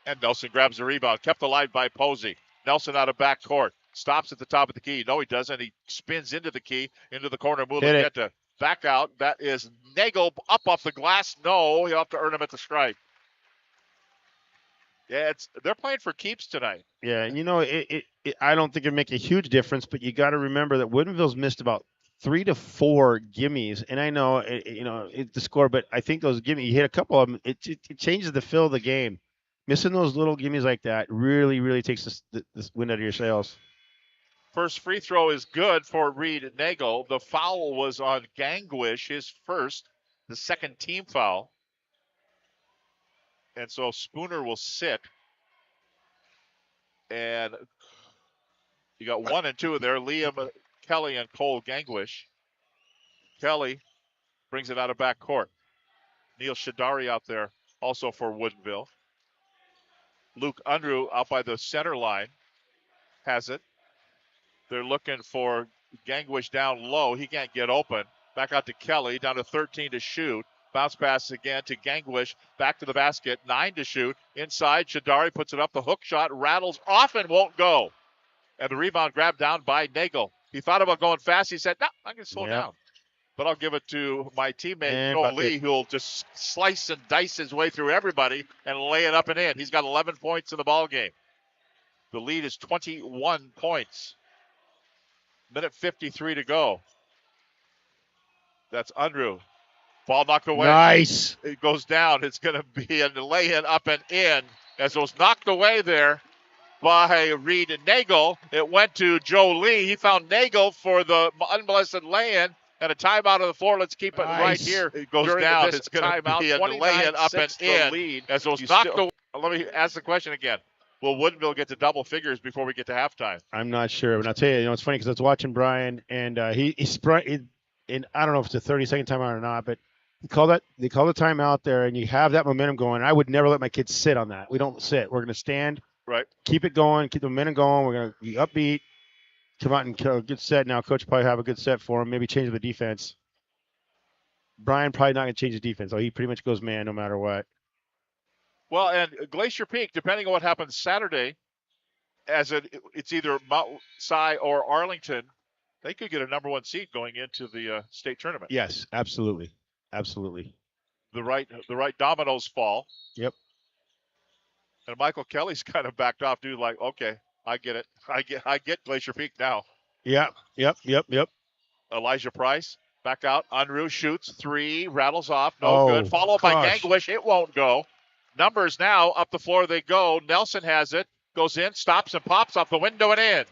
[SPEAKER 2] And Nelson grabs the rebound, kept alive by Posey. Nelson out of backcourt, stops at the top of the key. No, he doesn't. He spins into the key, into the corner, Mulugeta. Back out. That is Nagel up off the glass. No, he'll have to earn him at the stripe. Yeah, they're playing for keeps tonight.
[SPEAKER 7] Yeah, and I don't think it'd make a huge difference, but you got to remember that Woodinville's missed about 3 to 4 gimmies, and I know it's the score, but I think those gimmies, you hit a couple of them, it changes the feel of the game. Missing those little gimmies like that really, really takes this wind out of your sails.
[SPEAKER 2] First free throw is good for Reed Nagel. The foul was on Gangwish, his first, the second team foul. And so Spooner will sit. And you got 1 and 2 in there, Liam Kelly and Cole Gangwish. Kelly brings it out of backcourt. Neil Shadari out there also for Woodinville. Luke Unruh out by the center line has it. They're looking for Gangwish down low. He can't get open. Back out to Kelly, down to 13 to shoot. Bounce pass again to Gangwish. Back to the basket, 9 to shoot. Inside, Shadari puts it up. The hook shot rattles off and won't go. And the rebound grabbed down by Nagel. He thought about going fast. He said, no, I can slow down. But I'll give it to my teammate, Joe Lee, who'll just slice and dice his way through everybody and lay it up and in. He's got 11 points in the ball game. The lead is 21 points. Minute 53 to go. That's Unruh. Ball knocked away.
[SPEAKER 7] Nice.
[SPEAKER 2] It goes down. It's going to be a lay-in up and in. As it was knocked away there by Reed Nagel. It went to Joe Lee. He found Nagel for the unmolested lay-in. And a timeout on the floor. Let's keep it right here. It goes down. It's going to be a lay-in up and in. Lead. As it was knocked away. Let me ask the question again. Will Woodinville get to double figures before we get to halftime?
[SPEAKER 7] I'm not sure, but I'll tell you, it's funny because I was watching Brian, and he sprung in. I don't know if it's a 30-second timeout or not, but they call the timeout there, and you have that momentum going. I would never let my kids sit on that. We don't sit. We're going to stand,
[SPEAKER 2] right?
[SPEAKER 7] Keep it going, keep the momentum going. We're going to be upbeat, come out and kill a good set. Now, coach will probably have a good set for him. Maybe change the defense. Brian probably not going to change the defense. So he pretty much goes man no matter what.
[SPEAKER 2] Well, and Glacier Peak, depending on what happens Saturday, as it's either Mount Si or Arlington, they could get a number 1 seed going into the state tournament.
[SPEAKER 7] Yes, absolutely. Absolutely.
[SPEAKER 2] The right dominoes fall.
[SPEAKER 7] Yep.
[SPEAKER 2] And Michael Kelly's kind of backed off, dude, like, okay, I get it. I get Glacier Peak now.
[SPEAKER 7] Yep.
[SPEAKER 2] Elijah Price, back out. Unruh shoots 3, rattles off, no good. Followed by Gangwish, it won't go. Numbers now, up the floor they go. Nelson has it, goes in, stops and pops off the window and in.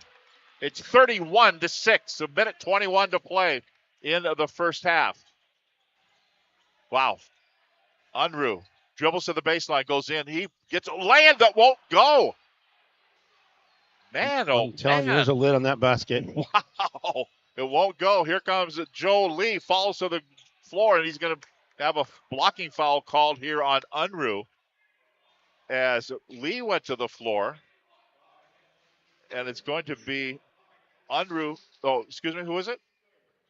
[SPEAKER 2] It's 31-6, a minute 21 to play in the first half. Wow. Unruh dribbles to the baseline, goes in. He gets a land that won't go. Man,
[SPEAKER 7] I'm telling you, there's a lid on that basket.
[SPEAKER 2] Wow. It won't go. Here comes Joe Lee, falls to the floor, and he's going to have a blocking foul called here on Unruh. As Lee went to the floor, and it's going to be Unruh. Oh, excuse me, who is it?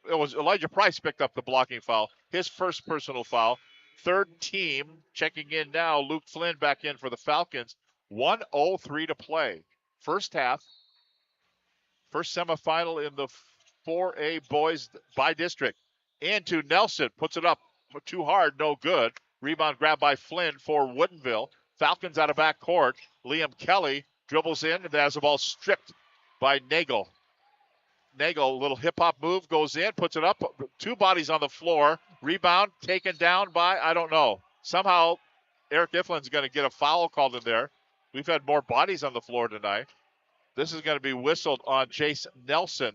[SPEAKER 2] It was Elijah Price picked up the blocking foul. His first personal foul. Third team checking in now. Luke Flynn back in for the Falcons. 1:03 to play. First half. First semifinal in the 4A boys by district. Into Nelson. Puts it up too hard. No good. Rebound grabbed by Flynn for Woodinville. Falcons out of backcourt. Liam Kelly dribbles in and has the ball stripped by Nagel. Nagel, a little hip-hop move, goes in, puts it up. 2 bodies on the floor. Rebound taken down by, I don't know. Somehow Eric Iflin's going to get a foul called in there. We've had more bodies on the floor tonight. This is going to be whistled on Jace Nelson.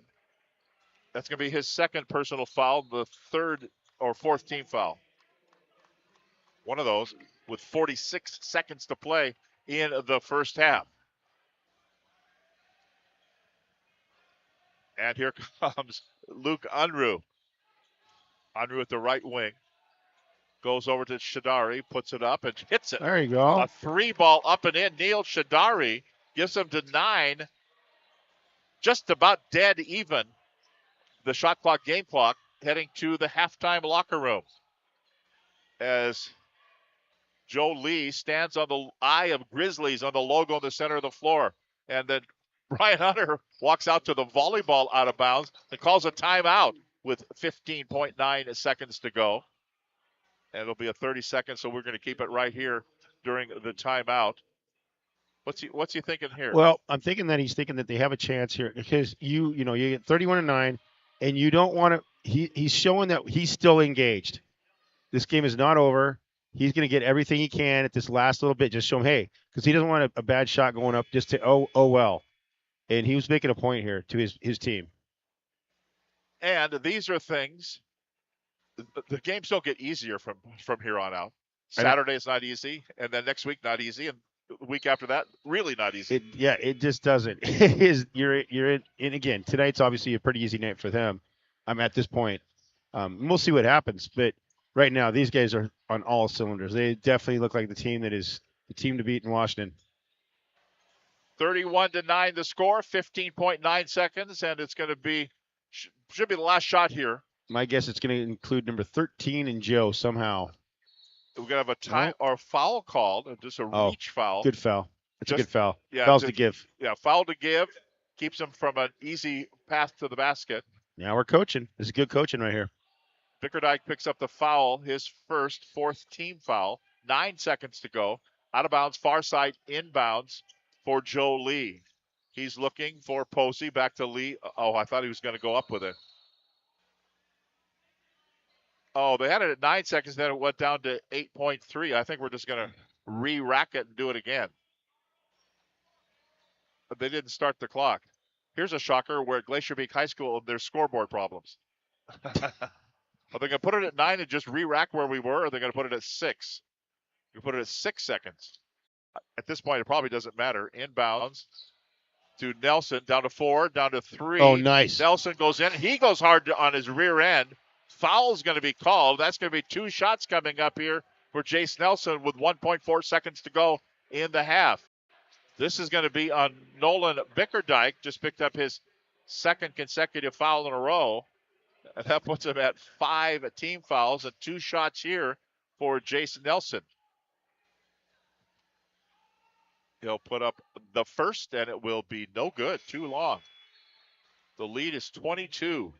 [SPEAKER 2] That's going to be his second personal foul, the third or fourth team foul. One of those with 46 seconds to play in the first half. And here comes Luke Unruh. Unruh at the right wing. Goes over to Shadari, puts it up and hits it.
[SPEAKER 7] There you go.
[SPEAKER 2] A 3-ball up and in. Neil Shadari gives him to 9. Just about dead even. The shot clock, game clock, heading to the halftime locker room. As Joe Lee stands on the eye of Grizzlies on the logo in the center of the floor. And then Brian Hunter walks out to the volleyball out of bounds and calls a timeout with 15.9 seconds to go. And it'll be a 30 seconds, so we're going to keep it right here during the timeout. What's he thinking here?
[SPEAKER 7] Well, I'm thinking that he's thinking that they have a chance here because you get 31-9, and you don't want to. He's showing that he's still engaged. This game is not over. He's going to get everything he can at this last little bit. Just show him, hey, because he doesn't want a bad shot going up just to oh well. And he was making a point here to his team.
[SPEAKER 2] And these are things. The games don't get easier from here on out. Saturday is not easy, and then next week not easy, and the week after that really not easy.
[SPEAKER 7] It just doesn't. You're in again. Tonight's obviously a pretty easy night for them. I'm at this point. We'll see what happens, but right now these guys are on all cylinders. They definitely look like the team that is the team to beat in Washington.
[SPEAKER 2] 31-9 the score, 15.9 seconds, and it's going to be should be the last shot here.
[SPEAKER 7] My guess it's going to include number 13 and Joe somehow.
[SPEAKER 2] We're going to have a time or foul called, just a reach foul.
[SPEAKER 7] Good foul. It's a good foul.
[SPEAKER 2] Yeah,
[SPEAKER 7] Fouls to give.
[SPEAKER 2] Yeah, foul to give. Keeps him from an easy path to the basket.
[SPEAKER 7] Now we're coaching. This is good coaching right here.
[SPEAKER 2] Bickerdike picks up the foul, his fourth team foul. 9 seconds to go. Out of bounds, far side, inbounds for Joe Lee. He's looking for Posey, back to Lee. Oh, I thought he was going to go up with it. Oh, they had it at 9 seconds, then it went down to 8.3. I think we're just going to re-rack it and do it again. But they didn't start the clock. Here's a shocker where at Glacier Peak High School, there's scoreboard problems. Are they going to put it at 9 and just re-rack where we were, or are they going to put it at 6? You put it at 6 seconds. At this point, it probably doesn't matter. Inbounds to Nelson, down to 4, down to 3.
[SPEAKER 7] Oh, nice.
[SPEAKER 2] Nelson goes in. He goes hard on his rear end. Foul's going to be called. That's going to be 2 shots coming up here for Jace Nelson with 1.4 seconds to go in the half. This is going to be on Nolan Bickerdike. Just picked up his second consecutive foul in a row. And that puts him at 5 team fouls and 2 shots here for Jace Nelson. He'll put up the first, and it will be no good. Too long. The lead is 22.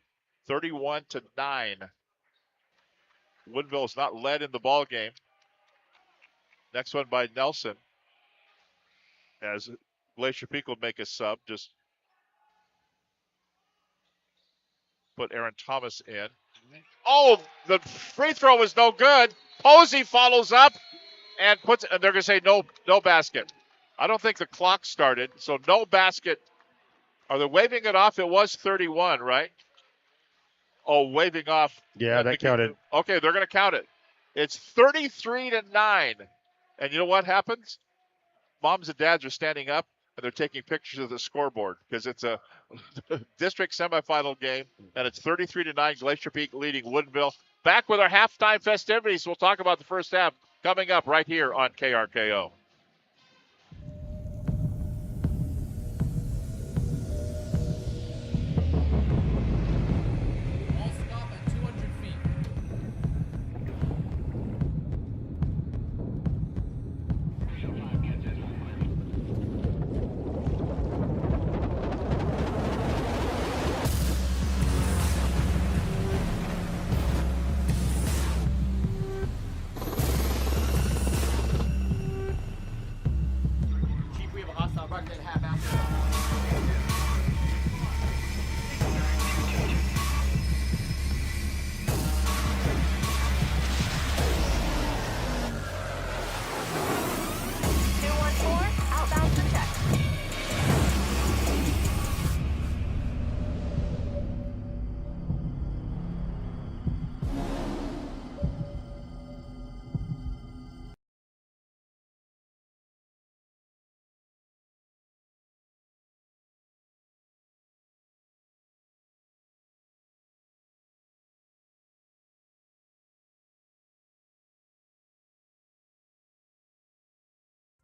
[SPEAKER 2] 31-9. Woodinville is not led in the ball game. Next one by Nelson. As Glacier Peak will make a sub, just put Aaron Thomas in. Oh, the free throw was no good. Posey follows up and puts. And they're going to say no basket. I don't think the clock started, so no basket. Are they waving it off? It was 31, right? Oh, waving off.
[SPEAKER 7] Yeah, that counted.
[SPEAKER 2] Okay, they're going to count it. It's 33-9. And you know what happens? Moms and dads are standing up, and they're taking pictures of the scoreboard because it's a district semifinal game, and it's 33-9, Glacier Peak leading Woodinville. Back with our halftime festivities. We'll talk about the first half coming up right here on KRKO.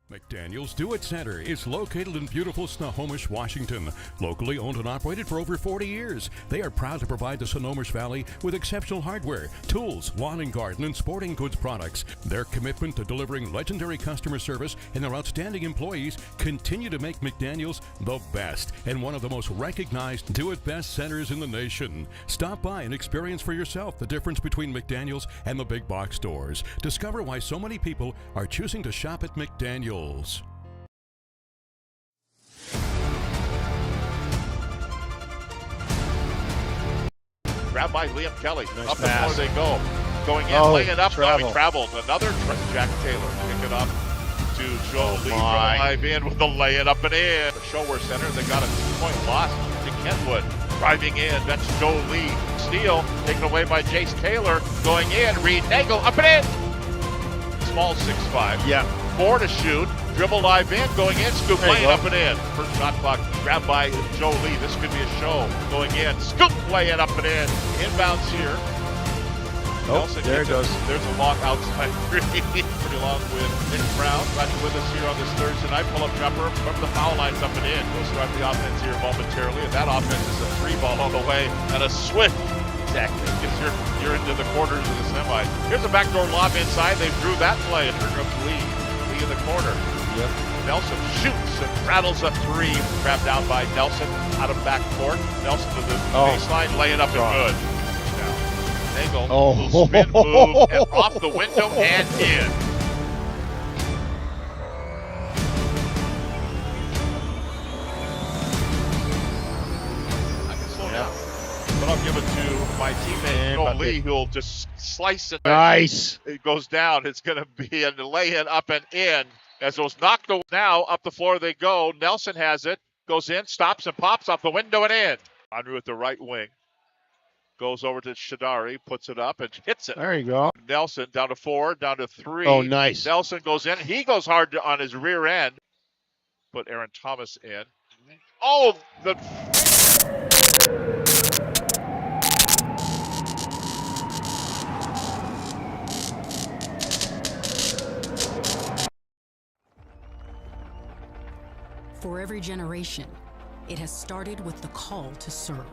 [SPEAKER 8] McDaniel's Do It Center is located in beautiful Snohomish, Washington. Locally owned and operated for over 40 years, they are proud to provide the Snohomish Valley with exceptional hardware, tools, lawn and garden, and sporting goods products. Their commitment to delivering legendary customer service and their outstanding employees continue to make McDaniel's the best and one of the most recognized do-it-best centers in the nation. Stop by and experience for yourself the difference between McDaniel's and the big box stores. Discover why so many people are choosing to shop at McDaniel's.
[SPEAKER 2] Grabbed by Liam Kelly.
[SPEAKER 7] Nice
[SPEAKER 2] up
[SPEAKER 7] pass.
[SPEAKER 2] before they go. Going in, laying it up. He traveled. Another Jack Taylor. Pick it up to Joe Lee. Drive in with the lay it up and in. The Showwear Center, they got a 2-point loss to Kentwood. Driving in, that's Joe Lee. Steal, taken away by Jace Taylor. Going in, Reed Nagel, up and in. Small 6'5".
[SPEAKER 7] Yeah.
[SPEAKER 2] 4 to shoot. Dribble dive in, going in, scoop, laying up and in. First shot clock grabbed by Joe Lee. This could be a show. Going in, scoop, laying up and in. Inbounds here.
[SPEAKER 7] Oh,
[SPEAKER 2] Nelson
[SPEAKER 7] there it goes.
[SPEAKER 2] There's a long outside three. Pretty long with Nick Brown. Glad you're with us here on this Thursday night. Pull-up jumper from the foul lines up and in. We'll start the offense here momentarily. And that offense is a 3-ball all the way and a swift. Exactly. Gets you're into the quarters of the semi. Here's a backdoor lob inside. They drew that play and turned up Lee. Lee in the corner.
[SPEAKER 7] Yep. Nelson
[SPEAKER 2] shoots and rattles a 3. Trapped down by Nelson out of backcourt. Nelson to the baseline, laying up and good. Nagel, little spin move, and off the window and in. I can slow down. But I'll give it to my teammate, Joe Lee, who'll just slice it.
[SPEAKER 7] Nice.
[SPEAKER 2] It goes down. It's going to be a lay-in up and in. As those knocked now, up the floor they go. Nelson has it, goes in, stops and pops off the window and in. Andrew at the right wing. Goes over to Shadari, puts it up and hits it.
[SPEAKER 7] There you go.
[SPEAKER 2] Nelson down to 4, down to 3.
[SPEAKER 7] Oh, nice.
[SPEAKER 2] Nelson goes in. He goes hard on his rear end. Put Aaron Thomas in. Oh, the...
[SPEAKER 15] For every generation, it has started with the call to serve.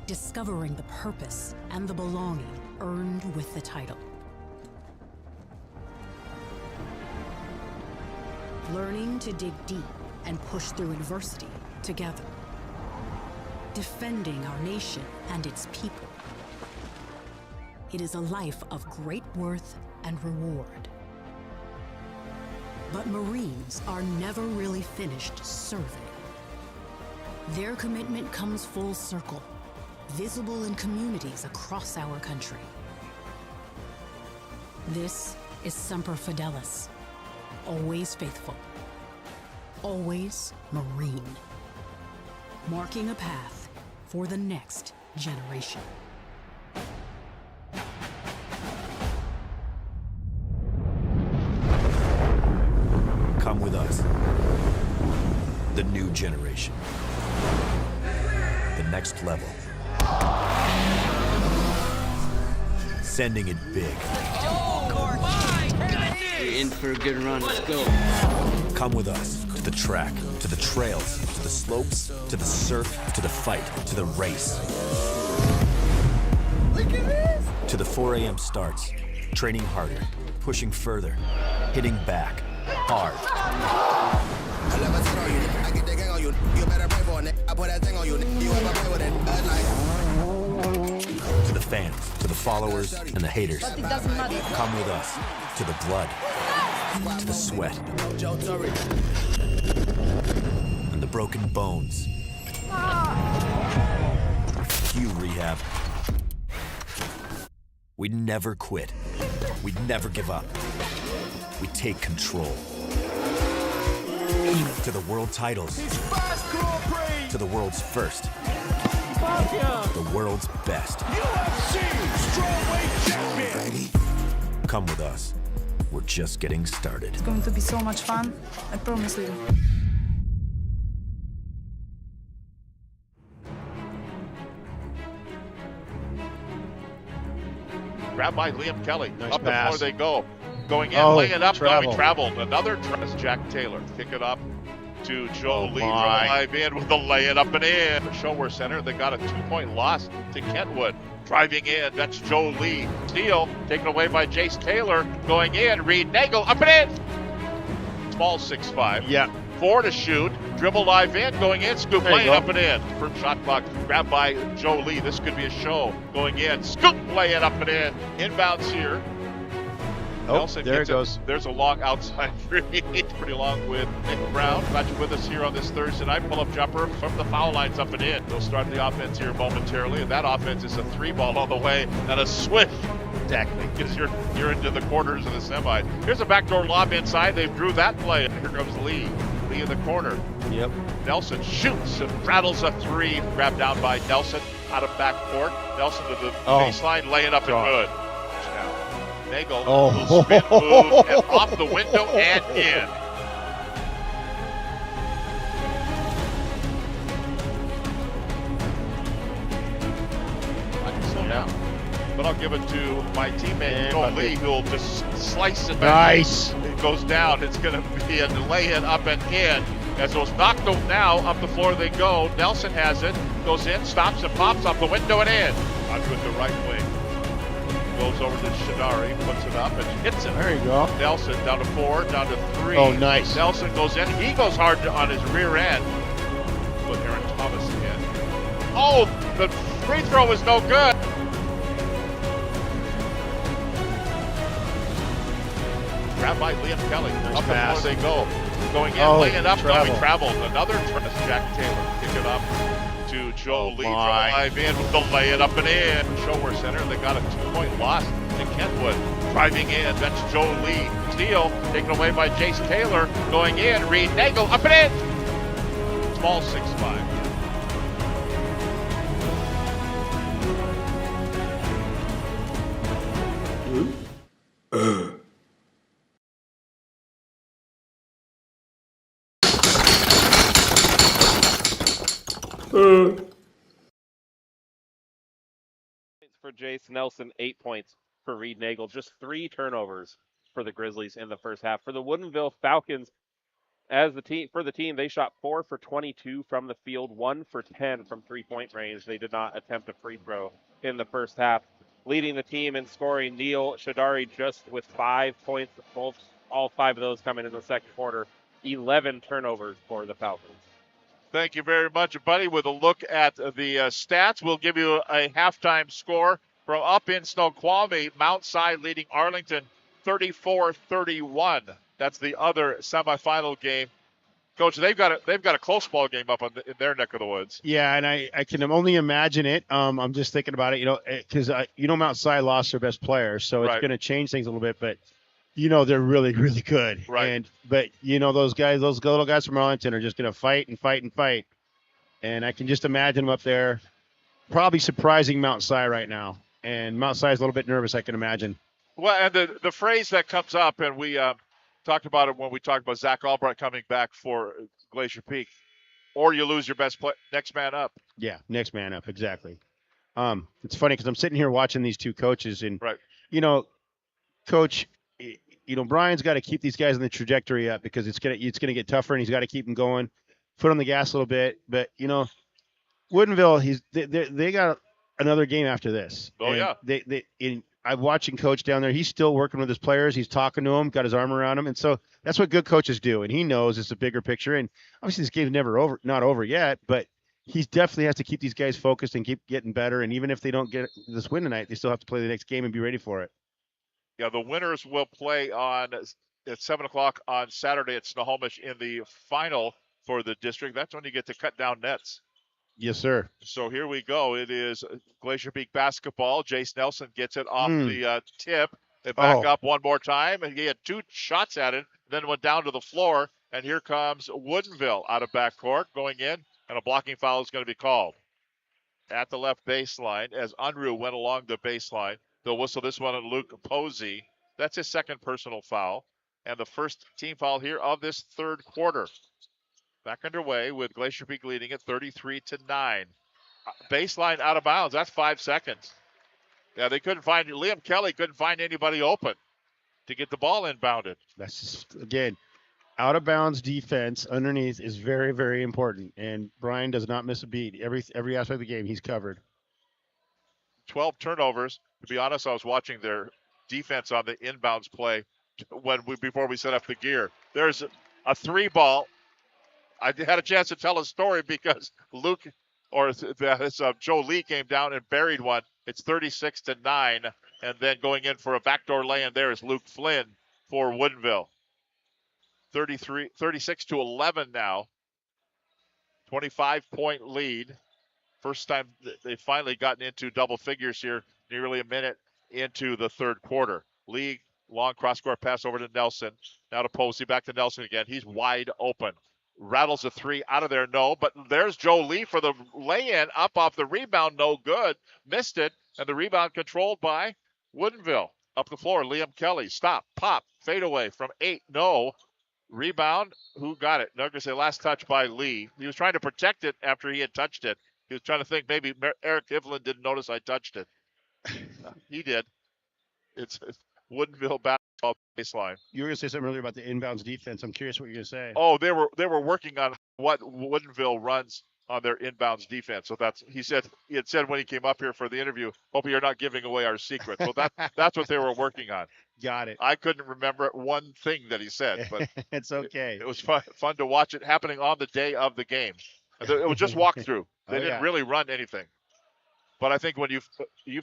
[SPEAKER 15] Discovering the purpose and the belonging earned with the title. Learning to dig deep and push through adversity together. Defending our nation and its people. It is a life of great worth and reward. But Marines are never really finished serving. Their commitment comes full circle, visible in communities across our country. This is Semper Fidelis, always faithful, always Marine, marking a path for the next generation.
[SPEAKER 16] Come with us. The new generation. The next level. Sending it big.
[SPEAKER 17] You're in for a good run. Let's go.
[SPEAKER 16] Come with us to the track, to the trails, to the slopes, to the surf, to the fight, to the race.
[SPEAKER 17] Look at this!
[SPEAKER 16] To the 4 a.m. starts. Training harder, pushing further, hitting back, hard. To the fans, to the followers, and the haters. Come with us to the blood, to the sweat, and the broken bones. Cue rehab. We never quit. We never give up. We take control. To the world titles. To the world's first. The world's best. Come with us. We're just getting started.
[SPEAKER 18] It's going to be so much fun. I promise you.
[SPEAKER 2] Grabbed by Liam Kelly.
[SPEAKER 7] Nice
[SPEAKER 2] Up
[SPEAKER 7] pass.
[SPEAKER 2] before they go. going in, laying it up. No, he traveled. Another trust. Jack Taylor. Kick it up to Joe Lee. Drive in with the lay it up and in. Showwear Center. They got a 2-point loss to Kentwood. Driving in. That's Joe Lee. Steal. Taken away by Jace Taylor. Going in. Reed Nagel. Up and in. Small 6'5".
[SPEAKER 7] Yeah.
[SPEAKER 2] 4 to shoot. Dribble live in. Going in. Scoop lane up and in. First shot clock grabbed by Joe Lee. This could be a show. Going in. Scoop lay it up and in. Inbounds here. Nelson
[SPEAKER 7] there it goes.
[SPEAKER 2] There's a long outside three. Pretty long with Nick Brown. Glad you're with us here on this Thursday night. Pull-up jumper from the foul lines up and in. They'll start the offense here momentarily, and that offense is a 3-ball all the way and a swish.
[SPEAKER 7] Exactly.
[SPEAKER 2] Because you're into the quarters of the semi. Here's a backdoor lob inside. They drew that play. Here comes Lee. Lee in the corner.
[SPEAKER 7] Yep.
[SPEAKER 2] Nelson shoots and rattles a 3. Grabbed down by Nelson out of backcourt. Nelson to the baseline, laying up and good. Nagel will spin move and off the window and in. I can slow down, but I'll give it to my teammate Joe Lee, who will just slice it back.
[SPEAKER 7] Nice.
[SPEAKER 2] It goes down. It's going to be a lay-in up and in. As those knocked them now, up the floor they go. Nelson has it, goes in, stops and pops off the window and in. Onto it the right wing. Goes over to Shadari, puts it up and hits it.
[SPEAKER 7] There you go.
[SPEAKER 2] Nelson down to 4, down to 3.
[SPEAKER 7] Oh, nice.
[SPEAKER 2] Nelson goes in. He goes hard on his rear end. With Aaron Thomas again. Oh, the free throw is no good. Grabbed by Liam Kelly. Up the floor they go. Going in, laying it up. No, he traveled. Another trust. Jack Taylor. Kick it up to Joe Lee. Drive in with the lay it up and in. Showwear Center. They got a 2-point loss to Kentwood. Driving in. That's Joe Lee. Steal. Taken away by Jace Taylor. Going in. Reed Nagel. Up and in. Small 6'5".
[SPEAKER 3] For Jace Nelson, 8 points for Reed Nagel. Just 3 turnovers for the Grizzlies in the first half. For the Woodinville Falcons, for the team, they shot 4 for 22 from the field, 1 for 10 from 3-point range. They did not attempt a free throw in the first half. Leading the team in scoring, Neil Shadari just with 5 points, all 5 of those coming in the second quarter. 11 turnovers for the Falcons.
[SPEAKER 2] Thank you very much, buddy. With a look at the stats, we'll give you a halftime score from up in Snoqualmie. Mount Si leading Arlington 34-31. That's the other semifinal game. Coach, they've got a close ball game up in their neck of the woods.
[SPEAKER 7] Yeah, and I can only imagine it. I'm just thinking about it, because Mount Si lost their best player, so it's going to change things a little bit, but they're really, really good.
[SPEAKER 2] Right.
[SPEAKER 7] But those little guys from Arlington are just going to fight and fight and fight. And I can just imagine them up there probably surprising Mount Si right now. And Mount Si is a little bit nervous, I can imagine.
[SPEAKER 2] Well, and the phrase that comes up, and we talked about it when we talked about Zach Albright coming back for Glacier Peak, or you lose your best play, next man up.
[SPEAKER 7] Yeah, next man up, exactly. It's funny because I'm sitting here watching these two coaches, and, Coach, Brian's got to keep these guys on the trajectory up because it's gonna get tougher, and he's got to keep them going, foot on the gas a little bit. But Woodinville, they got another game after this.
[SPEAKER 2] Oh,
[SPEAKER 7] and yeah. I'm watching Coach down there. He's still working with his players. He's talking to them, got his arm around them, and so that's what good coaches do. And he knows it's a bigger picture. And obviously, this game's not over yet, but he definitely has to keep these guys focused and keep getting better. And even if they don't get this win tonight, they still have to play the next game and be ready for it.
[SPEAKER 2] Yeah, the winners will play at 7 o'clock on Saturday at Snohomish in the final for the district. That's when you get to cut down nets.
[SPEAKER 7] Yes, sir.
[SPEAKER 2] So here we go. It is Glacier Peak basketball. Jace Nelson gets it off the tip. They back up one more time, and he had 2 shots at it, then went down to the floor. And here comes Woodinville out of backcourt going in, and a blocking foul is going to be called at the left baseline as Unruh went along the baseline. They'll whistle this one at Luke Posey. That's his second personal foul, and the first team foul here of this third quarter. Back underway with Glacier Peak leading at 33-9. Baseline out of bounds. That's 5 seconds. Yeah, they couldn't find Liam Kelly couldn't find anybody open. to get the ball inbounded.
[SPEAKER 7] That's just, again, out of bounds defense underneath is very, very important. And Brian does not miss a beat. Every aspect of the game, he's covered.
[SPEAKER 2] 12 turnovers. To be honest, I was watching their defense on the inbounds play before we set up the gear. There's a 3-ball. I had a chance to tell a story because Joe Lee came down and buried one. It's 36-9, and then going in for a backdoor lay-in there is Luke Flynn for Woodinville. 36-11 now. 25-point lead. First time they've finally gotten into double figures here, nearly a minute into the third quarter. Lee, long cross-court pass over to Nelson. Now to Posey, back to Nelson again. He's wide open. Rattles a 3 out of there, no. But there's Joe Lee for the lay-in, up off the rebound, no good. Missed it, and the rebound controlled by Woodinville. Up the floor, Liam Kelly, stop, pop, fade away from 8, no. Rebound, who got it? No, I'm going to say last touch by Lee. He was trying to protect it after he had touched it. He was trying to think maybe Eric Ivlin didn't notice I touched it. He did. It's Woodinville basketball baseline.
[SPEAKER 7] You were going to say something earlier about the inbounds defense. I'm curious what you're going to say.
[SPEAKER 2] Oh, they were working on what Woodinville runs on their inbounds defense. So he had said when he came up here for the interview, hope you're not giving away our secrets. So that's what they were working on.
[SPEAKER 7] Got it.
[SPEAKER 2] I couldn't remember one thing that he said, but
[SPEAKER 7] it's okay.
[SPEAKER 2] It was fun to watch it happening on the day of the game. It was just walk through. They didn't really run anything. But I think when you've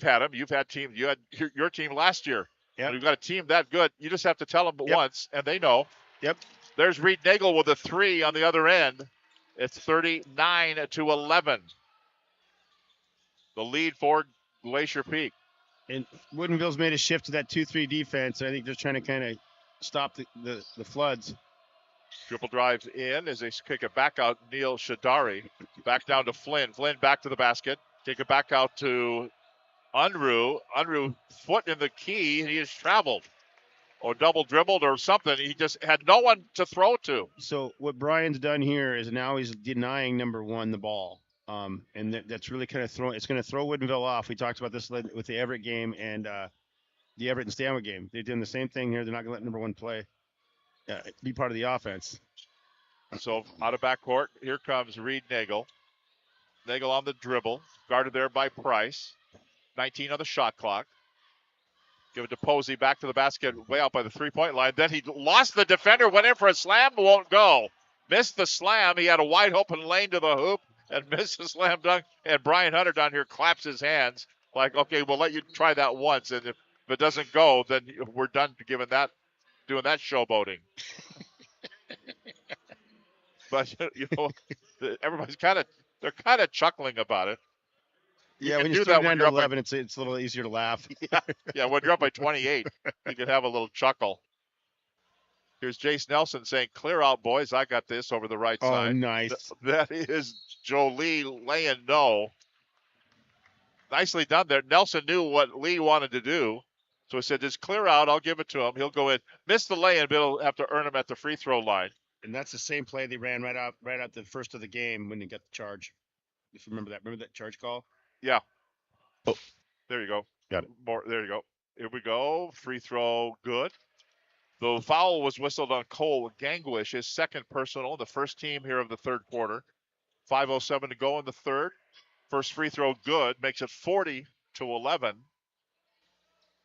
[SPEAKER 2] had them, you've had teams. You had your team last year.
[SPEAKER 7] Yep.
[SPEAKER 2] When you've got a team that good, you just have to tell them once, and they know.
[SPEAKER 7] Yep.
[SPEAKER 2] There's Reed Nagel with a 3 on the other end. It's 39-11. The lead for Glacier Peak.
[SPEAKER 7] And Woodinville's made a shift to that 2-3 defense. I think they're trying to kind of stop the floods.
[SPEAKER 2] Triple drives in as they kick it back out. Neil Shadari back down to Flynn. Flynn back to the basket. Take it back out to Unruh. Unruh foot in the key, and he has traveled. Or double dribbled or something. He just had no one to throw to.
[SPEAKER 7] So what Brian's done here is now he's denying number 1 the ball. And that's really kind of it's going to throw Woodinville off. We talked about this with the Everett game and the Everett and Stanwood game. They're doing the same thing here. They're not going to let number 1 play. Be part of the offense.
[SPEAKER 2] So out of backcourt, here comes Reed Nagel. Nagel on the dribble, guarded there by Price. 19 on the shot clock. Give it to Posey, back to the basket, way out by the three-point line. Then he lost the defender, went in for a slam, won't go. Missed the slam. He had a wide open lane to the hoop and missed the slam dunk. And Brian Hunter down here claps his hands like, okay, we'll let you try that once. And if it doesn't go, then we're done doing that showboating. But, everybody's they're kind of chuckling about it.
[SPEAKER 7] Yeah, when you start down to 11, it's a little easier to laugh.
[SPEAKER 2] Yeah, when you're up by 28, you can have a little chuckle. Here's Jace Nelson saying, clear out, boys. I got this over the right side.
[SPEAKER 7] Oh, nice.
[SPEAKER 2] That is Joe Lee laying no. Nicely done there. Nelson knew what Lee wanted to do. So he said, just clear out. I'll give it to him. He'll go in. Missed the lay-in, but he'll have to earn him at the free throw line.
[SPEAKER 7] And that's the same play they ran right out the first of the game when they got the charge. If you remember that. Remember that charge call?
[SPEAKER 2] Yeah. Oh, there you go.
[SPEAKER 7] Got it.
[SPEAKER 2] There you go. Here we go. Free throw, good. The foul was whistled on Cole Gangwish, his second personal, the first team here of the third quarter. 5:07 to go in the third. First free throw, good. Makes it 40-11.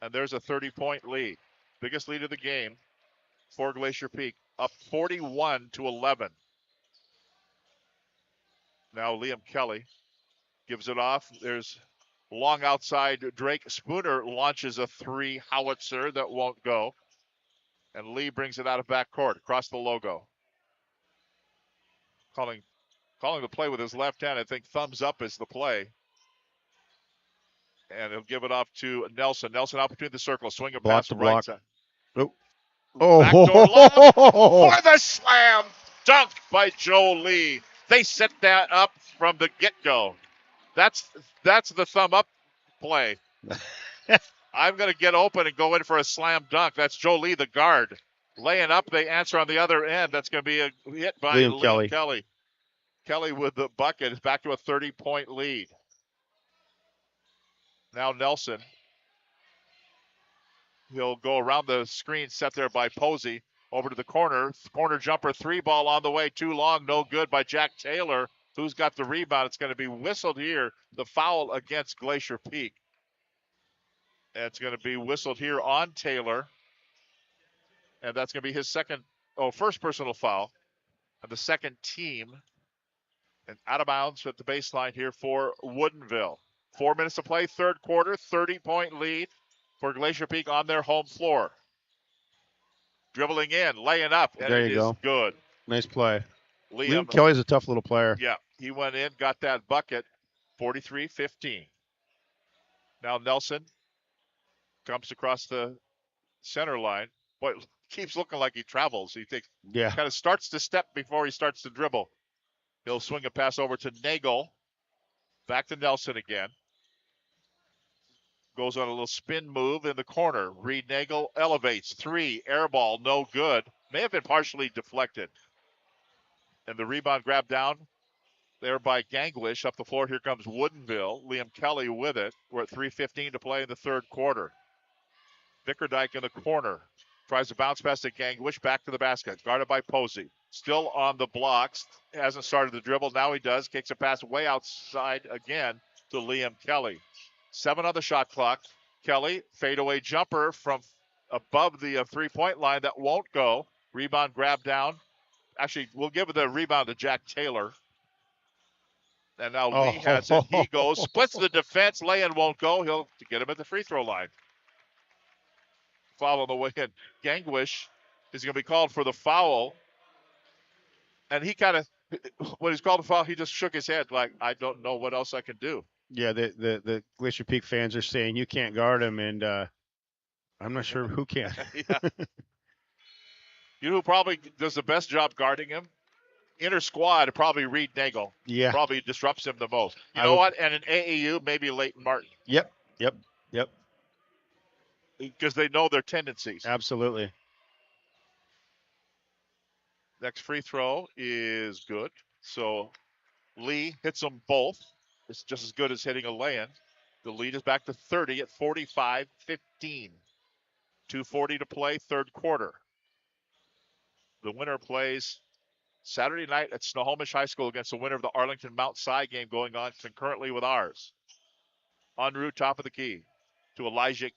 [SPEAKER 2] And there's a 30-point lead. Biggest lead of the game for Glacier Peak. Up 41-11. Now Liam Kelly gives it off. There's long outside. Drake Spooner launches a 3 howitzer that won't go. And Lee brings it out of backcourt across the logo. Calling the play with his left hand. I think thumbs up is the play. And he'll give it off to Nelson. Nelson out between the circle. Swing it past the right side.
[SPEAKER 7] Nope. Oh,
[SPEAKER 2] for the slam dunk by Joe Lee. They set that up from the get-go. That's the thumb up play. I'm going to get open and go in for a slam dunk. That's Joe Lee, the guard. Laying up, they answer on the other end. That's going to be a hit by Liam Kelly. Kelly with the bucket is back to a 30-point lead. Now Nelson. He'll go around the screen set there by Posey. Over to the corner. Corner jumper, 3-ball on the way. Too long, no good by Jack Taylor. Who's got the rebound? It's going to be whistled here. The foul against Glacier Peak. It's going to be whistled here on Taylor. And that's going to be his first personal foul of the second team. And out of bounds at the baseline here for Woodinville. 4 minutes to play, third quarter, 30-point lead for Glacier Peak on their home floor. Dribbling in, laying up, and
[SPEAKER 7] there
[SPEAKER 2] it
[SPEAKER 7] you
[SPEAKER 2] is
[SPEAKER 7] go.
[SPEAKER 2] good.
[SPEAKER 7] Nice play.
[SPEAKER 2] Liam
[SPEAKER 7] Kelly's a tough little player.
[SPEAKER 2] Yeah, he went in, got that bucket, 43-15. Now Nelson comes across the center line. Boy, keeps looking like he travels. He kind of starts to step before he starts to dribble. He'll swing a pass over to Nagel. Back to Nelson again. Goes on a little spin move in the corner. Reed Nagel elevates. 3, air ball, no good. May have been partially deflected. And the rebound grab down there by Ganglish. Up the floor, here comes Woodinville. Liam Kelly with it. We're at 3:15 to play in the third quarter. Bickerdike in the corner. Tries to bounce pass to Ganglish. Back to the basket. Guarded by Posey. Still on the blocks. Hasn't started the dribble. Now he does. Kicks a pass way outside again to Liam Kelly. 7 on the shot clock. Kelly, fadeaway jumper from above the three-point line. That won't go. Rebound grab down. Actually, we'll give the rebound to Jack Taylor. And now Lee has it. He goes, splits the defense. Lay-in won't go. He'll get him at the free throw line. Foul on the way in. Ganglish is going to be called for the foul. And he kind of, when he's called the foul, he just shook his head like, I don't know what else I can do.
[SPEAKER 7] Yeah, the Glacier Peak fans are saying you can't guard him, and I'm not sure who can.
[SPEAKER 2] Yeah. You know who probably does the best job guarding him? Inner squad, probably Reed Nagel.
[SPEAKER 7] Yeah.
[SPEAKER 2] Probably disrupts him the most. You know what? And in AAU, maybe Leighton Martin.
[SPEAKER 7] Yep.
[SPEAKER 2] Because they know their tendencies.
[SPEAKER 7] Absolutely.
[SPEAKER 2] Next free throw is good. So Lee hits them both. It's just as good as hitting a lay-in. The lead is back to 30 at 45-15. 2:40 to play, third quarter. The winner plays Saturday night at Snohomish High School against the winner of the Arlington Mount Si game going on concurrently with ours. En route, top of the key to Elijah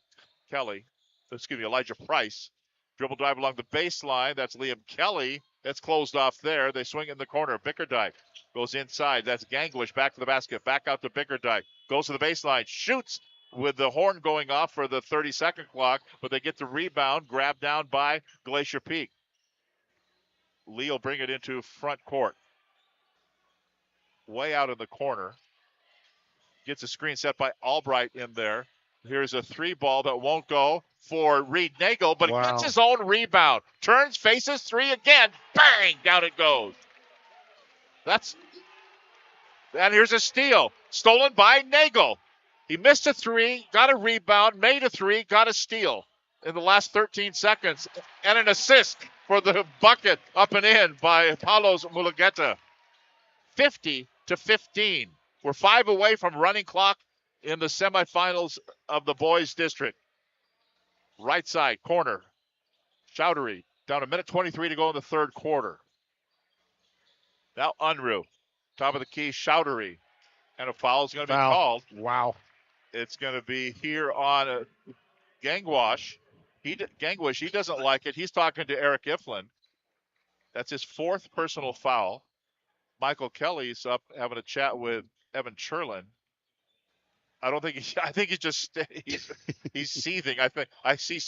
[SPEAKER 2] Price. Dribble drive along the baseline. That's Liam Kelly. That's closed off there. They swing in the corner. Bickerdike goes inside. That's Ganglish back to the basket. Back out to Bickerdike. Goes to the baseline. Shoots with the horn going off for the 30-second clock, but they get the rebound. Grabbed down by Glacier Peak. Lee will bring it into front court. Way out in the corner. Gets a screen set by Albright in there. Here's a 3-ball that won't go for Reed Nagel, but
[SPEAKER 7] Wow.
[SPEAKER 2] It gets his own rebound. Turns, faces, 3 again. Bang! Down it goes. And here's a steal. Stolen by Nagel. He missed a 3, got a rebound, made a 3, got a steal in the last 13 seconds. And an assist for the bucket up and in by Paulos Mulugeta. 50-15. We're 5 away from running clock in the semifinals of the boys district. Right side corner. Chowdhury down 1:23 to go in the third quarter. Now Unruh. Top of the key, Chowdhury. And a foul is going to be called.
[SPEAKER 7] Wow.
[SPEAKER 2] It's going to be here on Gangwish. He doesn't like it. He's talking to Eric Iflin. That's his 4th personal foul. Michael Kelly's up having a chat with Evan Cherlin. I think he's seething. I see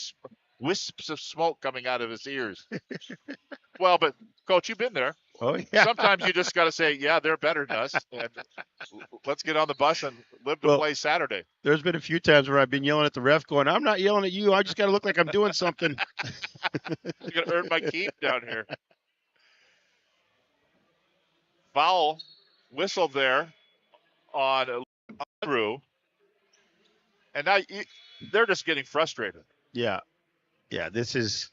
[SPEAKER 2] wisps of smoke coming out of his ears. Well, but Coach, you've been there.
[SPEAKER 7] Oh yeah.
[SPEAKER 2] Sometimes you just got to say, yeah, they're better than us. And let's get on the bus and live to play Saturday.
[SPEAKER 7] There's been a few times where I've been yelling at the ref going, I'm not yelling at you. I just got to look like I'm doing something.
[SPEAKER 2] I'm going to earn my keep down here. Foul whistle there on Drew. And now they're just getting frustrated.
[SPEAKER 7] Yeah. Yeah, this is,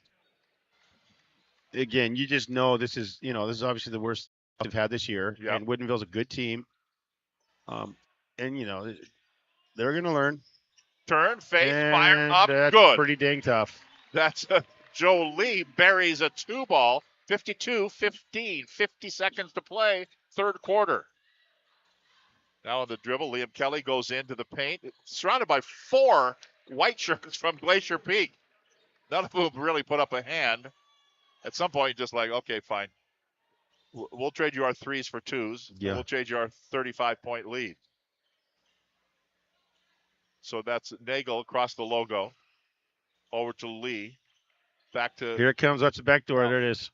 [SPEAKER 7] again, you just know this is obviously the worst they've had this year.
[SPEAKER 2] Yep.
[SPEAKER 7] And Woodinville's a good team. And, they're going to learn.
[SPEAKER 2] turn, face,
[SPEAKER 7] And
[SPEAKER 2] fire, up,
[SPEAKER 7] that's
[SPEAKER 2] good.
[SPEAKER 7] pretty dang tough.
[SPEAKER 2] That's Joe Lee buries a 2-ball, 52-15, 50 seconds to play, third quarter. Now on the dribble, Liam Kelly goes into the paint, surrounded by 4 white shirts from Glacier Peak. None of them really put up a hand. At some point, just like, okay, fine. We'll trade you our 3s for 2s.
[SPEAKER 7] Yeah.
[SPEAKER 2] And we'll trade you our 35-point lead. So that's Nagel across the logo. Over to Lee. Back to.
[SPEAKER 7] Here it comes. That's the back door. There it is.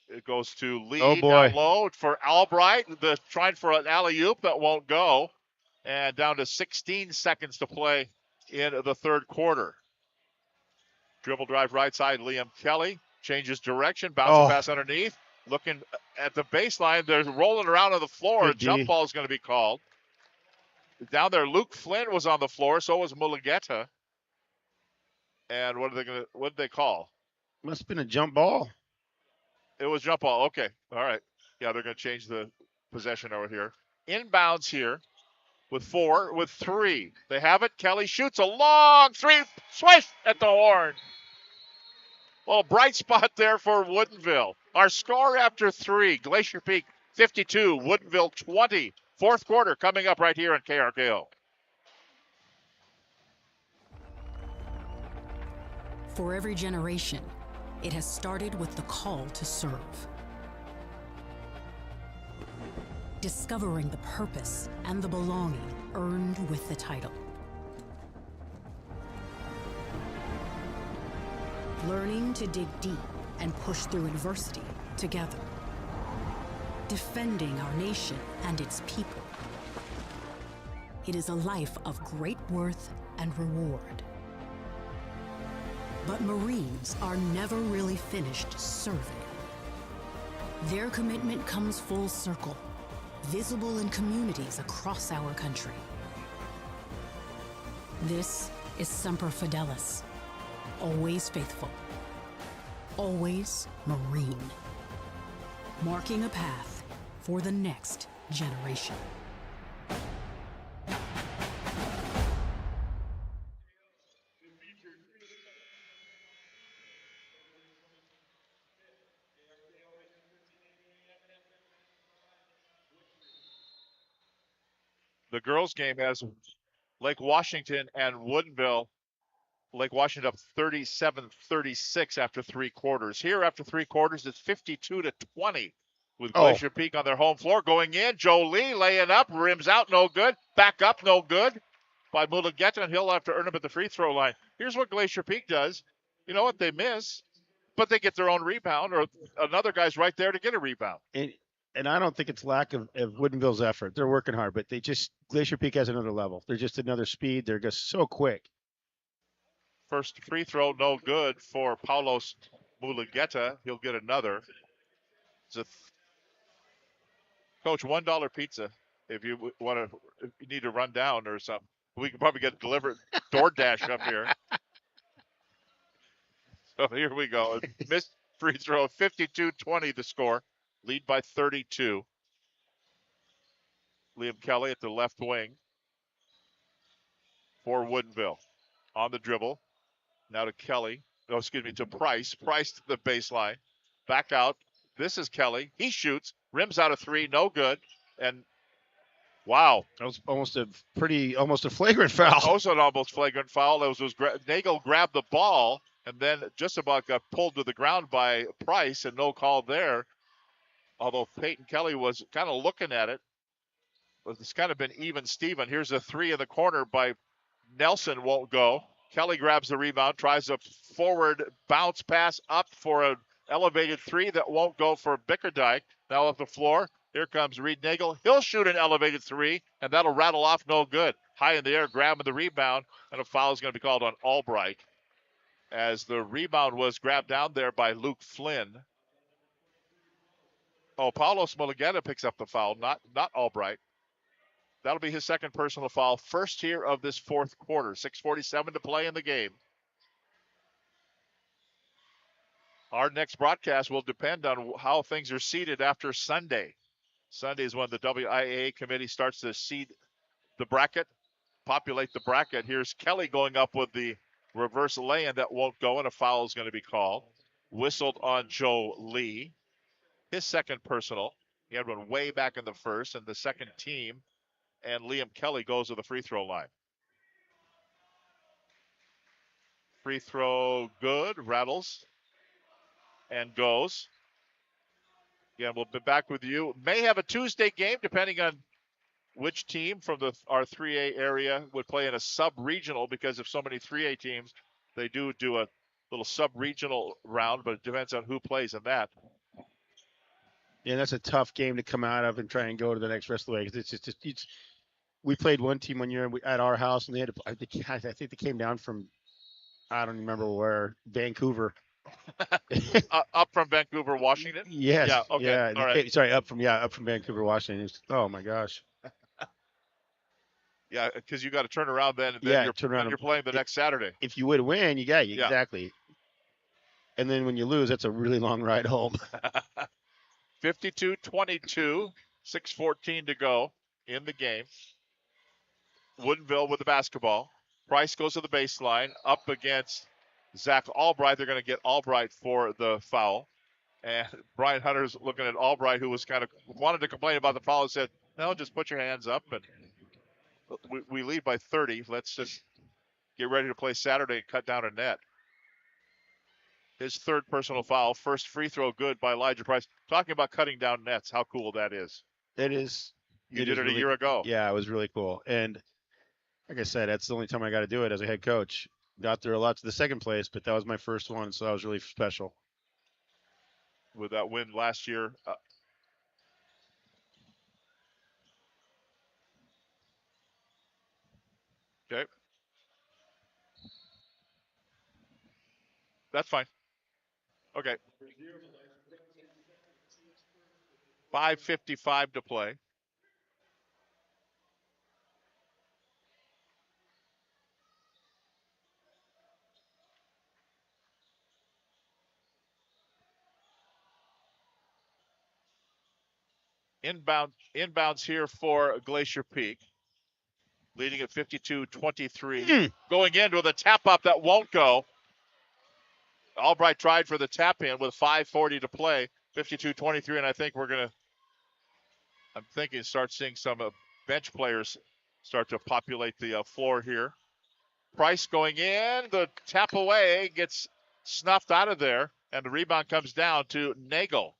[SPEAKER 2] It goes to Lee.
[SPEAKER 7] Oh, boy.
[SPEAKER 2] Down low for Albright. Trying for an alley-oop that won't go. And down to 16 seconds to play in the third quarter. Dribble drive right side, Liam Kelly. Changes direction. Bounces pass underneath. Looking at the baseline. They're rolling around on the floor. A jump ball is going to be called. Down there, Luke Flynn was on the floor. So was Mulugeta. And what did they call?
[SPEAKER 7] Must have been a jump ball.
[SPEAKER 2] It was jump ball. Okay. All right. Yeah, they're going to change the possession over here. Inbounds here with 3. They have it. Kelly shoots a long 3. Swish at the horn. Well, bright spot there for Woodinville. Our score after 3. Glacier Peak 52. Woodinville 20. Fourth quarter coming up right here on KRKO.
[SPEAKER 15] For every generation, it has started with the call to serve. Discovering the purpose and the belonging earned with the title. Learning to dig deep and push through adversity together. Defending our nation and its people. It is a life of great worth and reward. But Marines are never really finished serving. Their commitment comes full circle, visible in communities across our country. This is Semper Fidelis, always faithful, always Marine, marking a path for the next generation.
[SPEAKER 2] The girls' game has Lake Washington and Woodinville. Lake Washington up 37-36 after 3 quarters. Here after 3 quarters, it's 52-20 with Glacier Peak on their home floor. Going in, Joe Lee laying up, rims out, no good. Back up, no good by Mulugeta, and he'll have to earn him at the free throw line. Here's what Glacier Peak does. You know what? They miss, but they get their own rebound, or another guy's right there to get a rebound.
[SPEAKER 7] And I don't think it's lack of Woodinville's effort. They're working hard, but Glacier Peak has another level. They're just another speed. They're just so quick.
[SPEAKER 2] First free throw, no good for Paulos Mulugeta. He'll get another. Coach, $1 pizza if you need to run down or something. We can probably get delivered DoorDash up here. So here we go. Missed free throw, 52-20 the score. Lead by 32. Liam Kelly at the left wing for Woodinville. On the dribble. Now to Kelly. No, excuse me, to Price. Price to the baseline. Back out. This is Kelly. He shoots. Rims out a 3. No good. And wow.
[SPEAKER 7] That was almost a flagrant foul.
[SPEAKER 2] Also an almost flagrant foul. Nagel grabbed the ball and then just about got pulled to the ground by Price, and no call there. Although Peyton Kelly was kind of looking at it. It's kind of been even Steven. Here's a 3 in the corner by Nelson, won't go. Kelly grabs the rebound, tries a forward bounce pass up for an elevated 3 that won't go for Bickerdike. Now off the floor, here comes Reed Nagel. He'll shoot an elevated 3, and that'll rattle off no good. High in the air, grabbing the rebound, and a foul is going to be called on Albright, as the rebound was grabbed down there by Luke Flynn. Oh, Paulos Mulugeta picks up the foul, not Albright. That'll be his second personal foul. First here of this fourth quarter. 6:47 to play in the game. Our next broadcast will depend on how things are seeded after Sunday. Sunday is when the WIAA committee starts to seed the bracket. populate the bracket. Here's Kelly going up with the reverse lay-in that won't go, and a foul is going to be called. Whistled on Joe Lee. His second personal. He had one way back in the first, and the second team. And Liam Kelly goes to the free throw line. Free throw good, rattles, and goes. Again, we'll be back with you. May have a Tuesday game, depending on which team from our 3A area would play in a sub-regional, because of so many 3A teams, they do a little sub-regional round, but it depends on who plays in that.
[SPEAKER 7] Yeah, that's a tough game to come out of and try and go to the next rest of the way. Because we played one team one year at our house, and they had I think they came down from, I don't remember where, Vancouver.
[SPEAKER 2] Up from Vancouver, Washington?
[SPEAKER 7] Yes.
[SPEAKER 2] Yeah, okay.
[SPEAKER 7] Yeah.
[SPEAKER 2] All right.
[SPEAKER 7] Sorry, up from Vancouver, Washington. Oh my gosh.
[SPEAKER 2] Yeah, because you got to turn around then, and then you're playing the next Saturday.
[SPEAKER 7] If you would win, exactly. And then when you lose, that's a really long ride home.
[SPEAKER 2] 52-22, 6:14 to go in the game. Woodinville with the basketball. Price goes to the baseline, up against Zach Albright. They're going to get Albright for the foul. And Brian Hunter's looking at Albright, who was kind of wanted to complain about the foul, and said, no, just put your hands up. And we lead by 30. Let's just get ready to play Saturday and cut down a net. His third personal foul. First free throw good by Elijah Price. Talking about cutting down nets, how cool that is.
[SPEAKER 7] It is.
[SPEAKER 2] You did it a year ago.
[SPEAKER 7] Yeah, it was really cool. And like I said, that's the only time I got to do it as a head coach. Got there a lot to the second place, but that was my first one, so that was really special.
[SPEAKER 2] With that win last year. Okay. That's fine. Okay. 5:55 to play. Inbounds here for Glacier Peak. Leading at 52-23. Going in with a tap up that won't go. Albright tried for the tap in with 5:40 to play. 52-23, and I think I'm thinking start seeing some bench players start to populate the floor here. Price going in, the tap away gets snuffed out of there, and the rebound comes down to Nagel.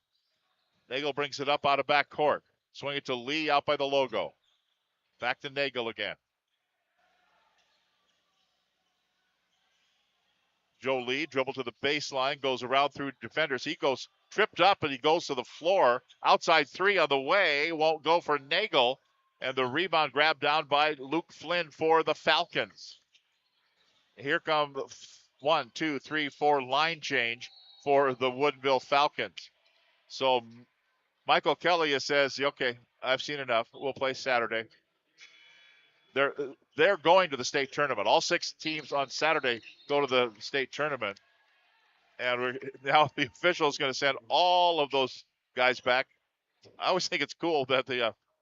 [SPEAKER 2] Nagel brings it up out of back court. Swing it to Lee out by the logo. Back to Nagel again. Joe Lee dribble to the baseline, goes around through defenders. He goes tripped up and he goes to the floor. Outside three on the way, won't go for Nagel. And the rebound grabbed down by Luke Flynn for the Falcons. Here come 1, 2, 3, 4 line change for the Woodinville Falcons. So Michael Kelly says, okay, I've seen enough. We'll play Saturday. They're going to the state tournament. All 6 teams on Saturday go to the state tournament. And now the official is going to send all of those guys back. I always think it's cool that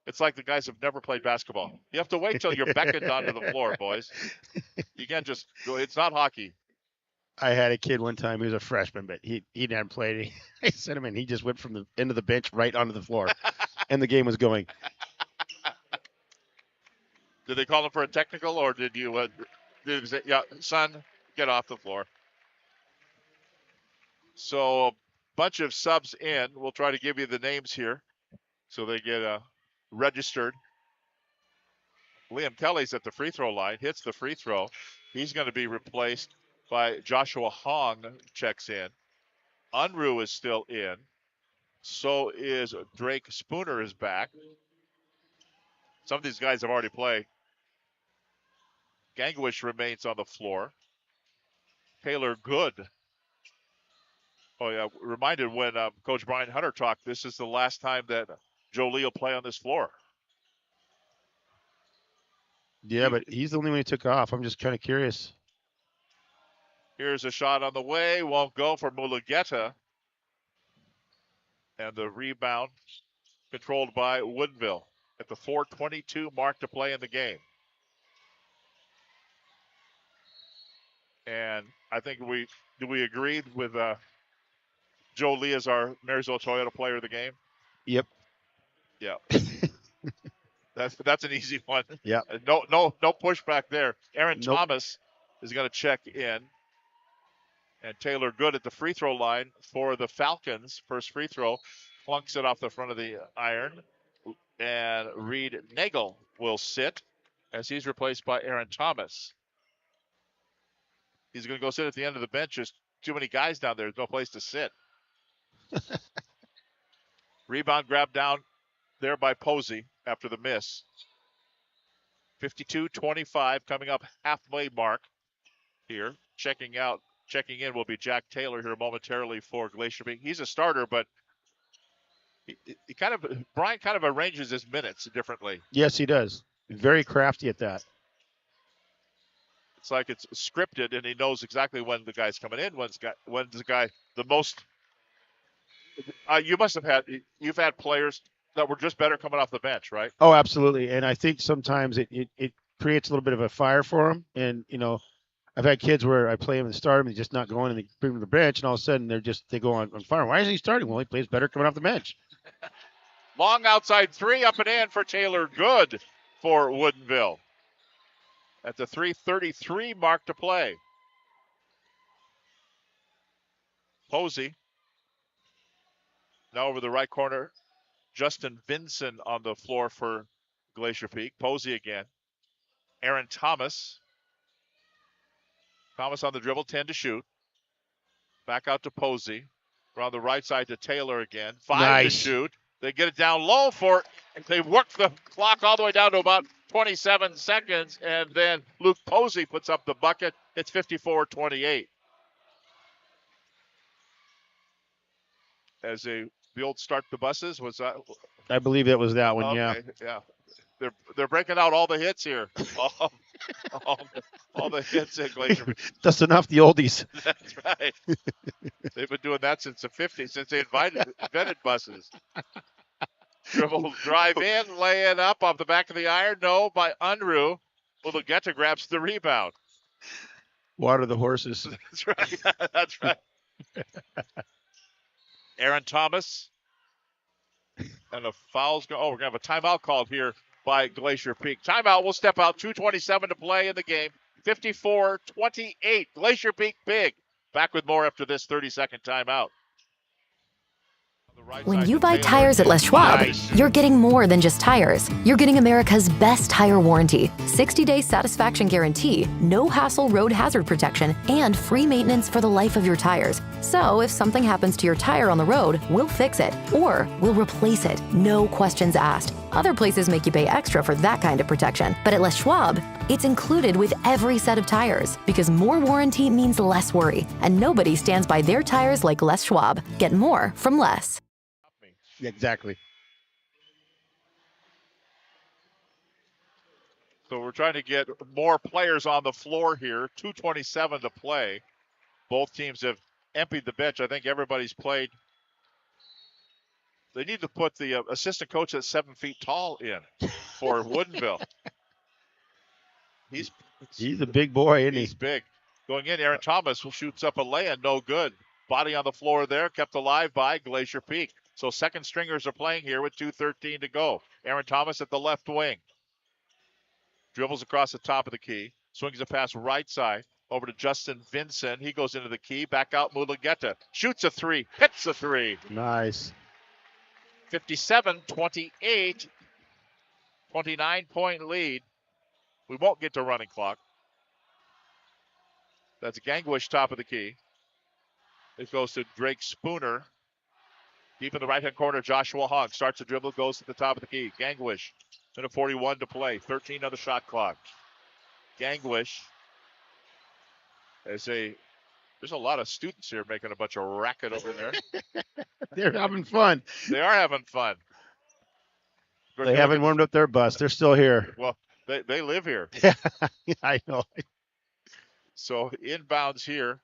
[SPEAKER 2] it's like the guys have never played basketball. You have to wait till you're beckoned onto the floor, boys. You can't just go. It's not hockey.
[SPEAKER 7] I had a kid one time who was a freshman, but he hadn't played. I sent him in. He just went from the end of the bench right onto the floor, and the game was going.
[SPEAKER 2] Did they call him for a technical, or did you say, yeah, son, get off the floor? So a bunch of subs in. We'll try to give you the names here so they get registered. Liam Kelly's at the free throw line, hits the free throw. He's going to be replaced by Joshua Hong, checks in. Unruh is still in. So is Drake Spooner is back. Some of these guys have already played. Gangwish remains on the floor. Taylor Good. Oh, yeah. Reminded when Coach Brian Hunter talked, this is the last time that Joe Lee will play on this floor.
[SPEAKER 7] Yeah, but he's the only one who took off. I'm just kind of curious.
[SPEAKER 2] Here's a shot on the way. Won't go for Mulugeta. And the rebound controlled by Woodinville at the 4:22 mark to play in the game. And I think we agree with Joe Lee as our Marysville Toyota player of the game?
[SPEAKER 7] Yep.
[SPEAKER 2] Yeah. That's an easy one.
[SPEAKER 7] Yeah.
[SPEAKER 2] No pushback there. Aaron
[SPEAKER 7] Nope.
[SPEAKER 2] Thomas is going to check in. And Taylor Good at the free throw line for the Falcons. First free throw. Plunks it off the front of the iron. And Reed Nagel will sit as he's replaced by Aaron Thomas. He's going to go sit at the end of the bench. There's too many guys down there. There's no place to sit. Rebound grab down there by Posey after the miss. 52-25 coming up halfway mark here. Checking in will be Jack Taylor here momentarily for Glacier Peak. He's a starter, but Brian kind of arranges his minutes differently.
[SPEAKER 7] Yes, he does. Very crafty at that.
[SPEAKER 2] It's like it's scripted, and he knows exactly when the guy's coming in, when's the guy the most. You've had players that were just better coming off the bench, right?
[SPEAKER 7] Oh, absolutely. And I think sometimes it creates a little bit of a fire for him. And, I've had kids where I play him and start him, and he's just not going, and they bring him to the bench, and all of a sudden they go on fire. Why isn't he starting? Well, he plays better coming off the bench.
[SPEAKER 2] Long outside three, up and in for Taylor Good for Woodinville. At the 3:33 mark to play. Posey. Now over the right corner. Justin Vinson on the floor for Glacier Peak. Posey again. Aaron Thomas. Thomas on the dribble, 10 to shoot. Back out to Posey. Around the right side to Taylor again. 5 to shoot. They get it down low they work the clock all the way down to about 27 seconds, and then Luke Posey puts up the bucket. It's 54-28. As the old start the buses, was that?
[SPEAKER 7] I believe it was that one,
[SPEAKER 2] okay, yeah. They're breaking out all the hits here. all the hits at Glacier.
[SPEAKER 7] Dusting off the oldies.
[SPEAKER 2] That's right. They've been doing that since the 50s, since they invented buses. Dribble, drive in, lay it up off the back of the iron. No, by Unruh. Mulugeta grabs the rebound.
[SPEAKER 7] Water the horses.
[SPEAKER 2] That's right. That's right. Aaron Thomas. And the foul's going. Oh, we're going to have a timeout called here by Glacier Peak. Timeout. We'll step out. 2:27 to play in the game. 54-28. Glacier Peak big. Back with more after this 30-second timeout.
[SPEAKER 19] When you buy tires at Les Schwab, you're getting more than just tires. You're getting America's best tire warranty, 60-day satisfaction guarantee, no hassle road hazard protection, and free maintenance for the life of your tires. So if something happens to your tire on the road, we'll fix it, or we'll replace it, no questions asked. Other places make you pay extra for that kind of protection, but at Les Schwab, it's included with every set of tires, because more warranty means less worry, and nobody stands by their tires like Les Schwab. Get more from less.
[SPEAKER 7] Yeah, exactly.
[SPEAKER 2] So we're trying to get more players on the floor here. 2:27 to play. Both teams have emptied the bench. I think everybody's played. They need to put the assistant coach that's 7 feet tall in for Woodinville. He's
[SPEAKER 7] a big boy, isn't he?
[SPEAKER 2] He's big. Going in, Aaron Thomas shoots up a lay-in, no good. Body on the floor there, kept alive by Glacier Peak. So second stringers are playing here with 2:13 to go. Aaron Thomas at the left wing. Dribbles across the top of the key. Swings a pass right side over to Justin Vinson. He goes into the key. Back out Mulugeta. Shoots a three. Hits a three.
[SPEAKER 7] Nice.
[SPEAKER 2] 57-28. 29-point lead. We won't get to running clock. That's Gangwish top of the key. It goes to Drake Spooner. Deep in the right-hand corner, Joshua Hogg starts the dribble, goes to the top of the key. Gangwish, minute 41 to play, 13 on the shot clock. Gangwish, there's a lot of students here making a bunch of racket over there.
[SPEAKER 7] They're having fun.
[SPEAKER 2] They are having fun.
[SPEAKER 7] They haven't warmed up their bus. They're still here.
[SPEAKER 2] Well, they live here.
[SPEAKER 7] Yeah, I know.
[SPEAKER 2] So inbounds here.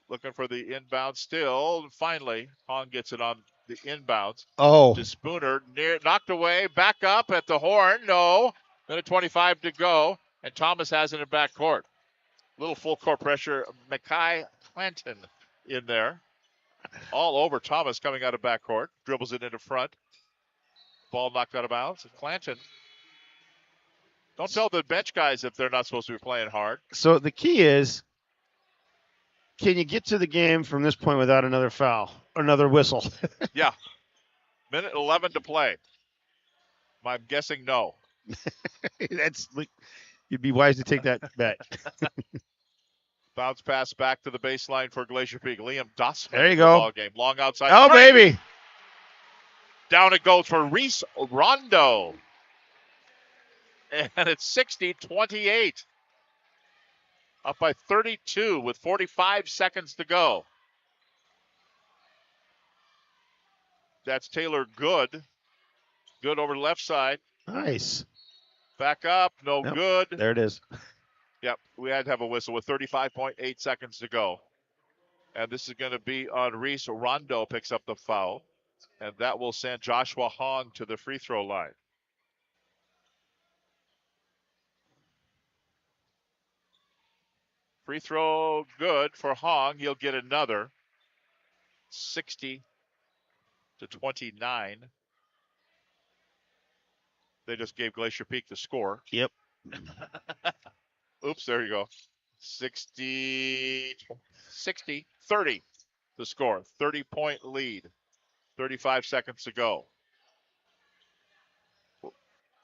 [SPEAKER 2] Looking for the inbound still. Finally, Hong gets it on the inbounds.
[SPEAKER 7] Oh.
[SPEAKER 2] To Spooner. Knocked away. Back up at the horn. No. Minute 25 to go. and Thomas has it in backcourt. Little full court pressure. Mackay Clanton in there. All over Thomas coming out of backcourt. Dribbles it into front. Ball knocked out of bounds. Clanton. Don't tell the bench guys if they're not supposed to be playing hard.
[SPEAKER 7] So the key is, can you get to the game from this point without another foul, another whistle?
[SPEAKER 2] Yeah. Minute 11 to play. I'm guessing no.
[SPEAKER 7] You'd be wise to take that bet.
[SPEAKER 2] Bounce pass back to the baseline for Glacier Peak. Liam Dossman.
[SPEAKER 7] There you go.
[SPEAKER 2] Ball game. Long outside.
[SPEAKER 7] Oh,
[SPEAKER 2] three.
[SPEAKER 7] baby.
[SPEAKER 2] Down it goes for Reese Rondo. And it's 60-28. Up by 32 with 45 seconds to go. That's Taylor Good. Good over left side.
[SPEAKER 7] Nice.
[SPEAKER 2] Back up. No good.
[SPEAKER 7] There it is.
[SPEAKER 2] Yep, we had to have a whistle with 35.8 seconds to go. And this is going to be on Reese. Rondo picks up the foul. And that will send Joshua Hong to the free throw line. Free throw good for Hong. He'll get another. 60-29. They just gave Glacier Peak the score.
[SPEAKER 7] Yep.
[SPEAKER 2] Oops, there you go. 60-30 the score. 30-point lead. 35 seconds to go.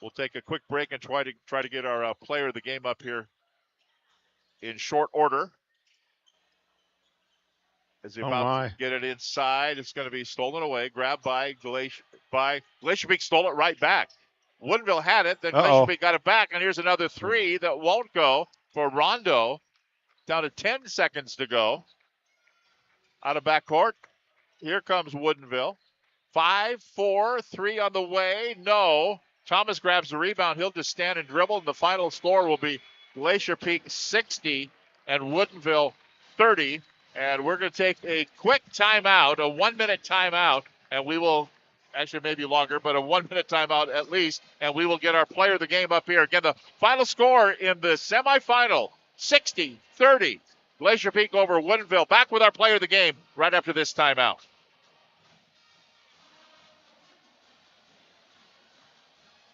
[SPEAKER 2] We'll take a quick break and try to get our player of the game up here in short order. As he about to get it inside, it's going to be stolen away. Grabbed by Glacier. Glacier Peak stole it right back. Woodinville had it, then Glacier Peak got it back, and here's another three that won't go for Rondo. Down to 10 seconds to go. Out of backcourt. Here comes Woodinville. 5-4-3 on the way. No. Thomas grabs the rebound. He'll just stand and dribble, and the final score will be Glacier Peak 60 and Woodinville 30. And we're going to take a quick timeout, a 1-minute timeout, and we will, actually maybe longer, but a 1-minute timeout at least, and we will get our player of the game up here. Again, the final score in the semifinal, 60-30. Glacier Peak over Woodinville. Back with our player of the game right after this timeout.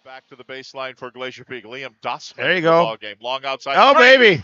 [SPEAKER 2] Back to the baseline for Glacier Peak. Liam Dossman.
[SPEAKER 7] There you go.
[SPEAKER 2] Ball game. Long outside.
[SPEAKER 7] Oh, baby.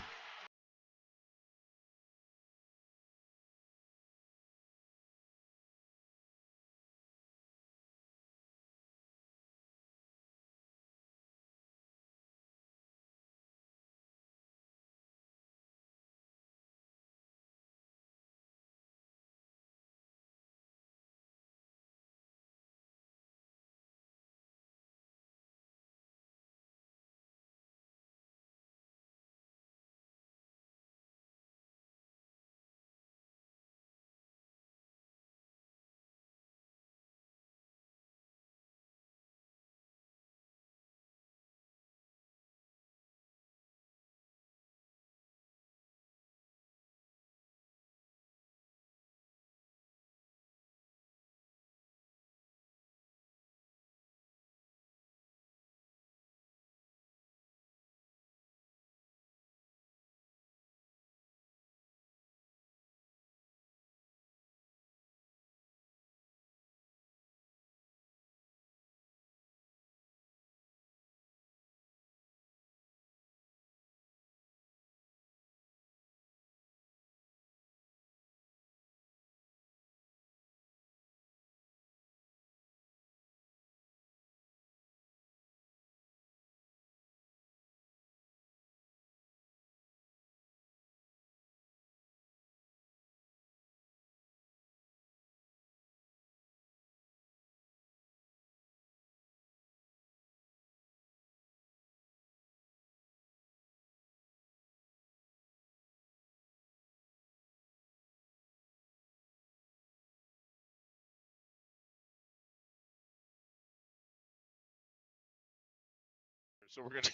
[SPEAKER 2] So we're going to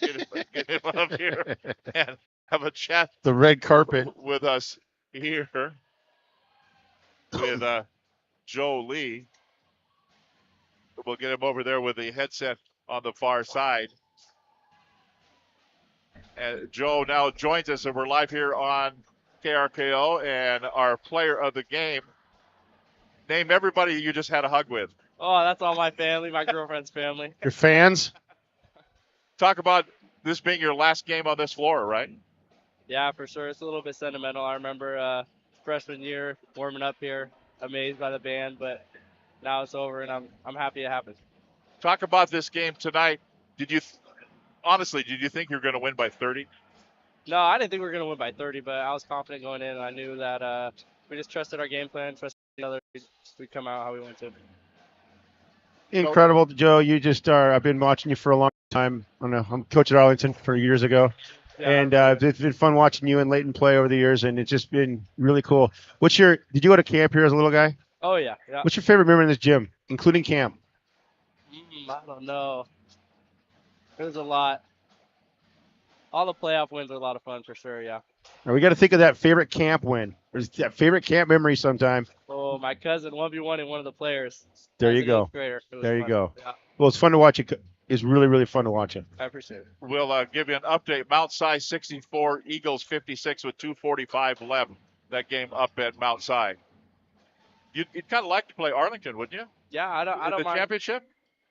[SPEAKER 2] get him up here and have a chat.
[SPEAKER 7] The red carpet
[SPEAKER 2] with us here with Joe Lee. We'll get him over there with the headset on the far side. And Joe now joins us, and we're live here on KRKO, and our player of the game. Name everybody you just had a hug with.
[SPEAKER 20] Oh, that's all my family, my girlfriend's family.
[SPEAKER 7] Your fans?
[SPEAKER 2] Talk about this being your last game on this floor, right?
[SPEAKER 20] Yeah, for sure. It's a little bit sentimental. I remember freshman year warming up here, amazed by the band, but now it's over, and I'm happy it happened.
[SPEAKER 2] Talk about this game tonight. Honestly, did you think you were going to win by 30?
[SPEAKER 20] No, I didn't think we were going to win by 30, but I was confident going in, and I knew that we just trusted our game plan, trusted each other. We'd come out how we went to.
[SPEAKER 7] Incredible, Joe. You just are. I've been watching you for a long time. I'm coach at Arlington for years ago.
[SPEAKER 20] Yeah,
[SPEAKER 7] and it's been fun watching you and Leighton play over the years, and it's just been really cool. Did you go to camp here as a little guy?
[SPEAKER 20] Oh, yeah.
[SPEAKER 7] What's your favorite memory in this gym, including camp?
[SPEAKER 20] I don't know. There's a lot. All the playoff wins are a lot of fun for sure, yeah.
[SPEAKER 7] Now we got to think of that favorite camp win. There's that favorite camp memory sometime.
[SPEAKER 20] Oh, my cousin 1v1 and one of the players.
[SPEAKER 7] There you go.
[SPEAKER 20] There
[SPEAKER 7] you go.
[SPEAKER 20] Yeah.
[SPEAKER 7] Well, it's fun to watch it. It's really, really fun to watch it.
[SPEAKER 20] I appreciate it.
[SPEAKER 2] We'll give you an update. Mount Si 64, Eagles 56 with 2:45 left. That game up at Mount Si. You'd kind of like to play Arlington, wouldn't you?
[SPEAKER 20] Yeah, I don't
[SPEAKER 2] the
[SPEAKER 20] mind.
[SPEAKER 2] Championship?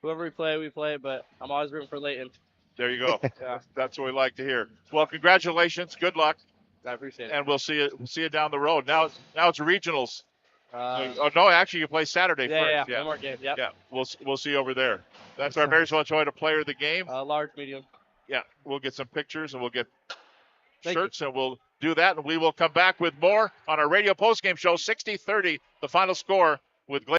[SPEAKER 20] Whoever we play, but I'm always rooting for Leighton.
[SPEAKER 2] There you go.
[SPEAKER 20] Yeah.
[SPEAKER 2] That's what we like to hear. Well, congratulations. Good luck.
[SPEAKER 20] I appreciate it.
[SPEAKER 2] And we'll see you down the road. Now it's regionals. No, actually you play Saturday first.
[SPEAKER 20] Yeah, one more game. Yep.
[SPEAKER 2] Yeah, we'll see you over there. That's our Marysville Toyota player of the game.
[SPEAKER 20] Large, medium.
[SPEAKER 2] Yeah, we'll get some pictures and we'll get
[SPEAKER 20] Thank
[SPEAKER 2] shirts and we'll do that, and we will come back with more on our radio postgame show. 60-30, the final score with Glacier.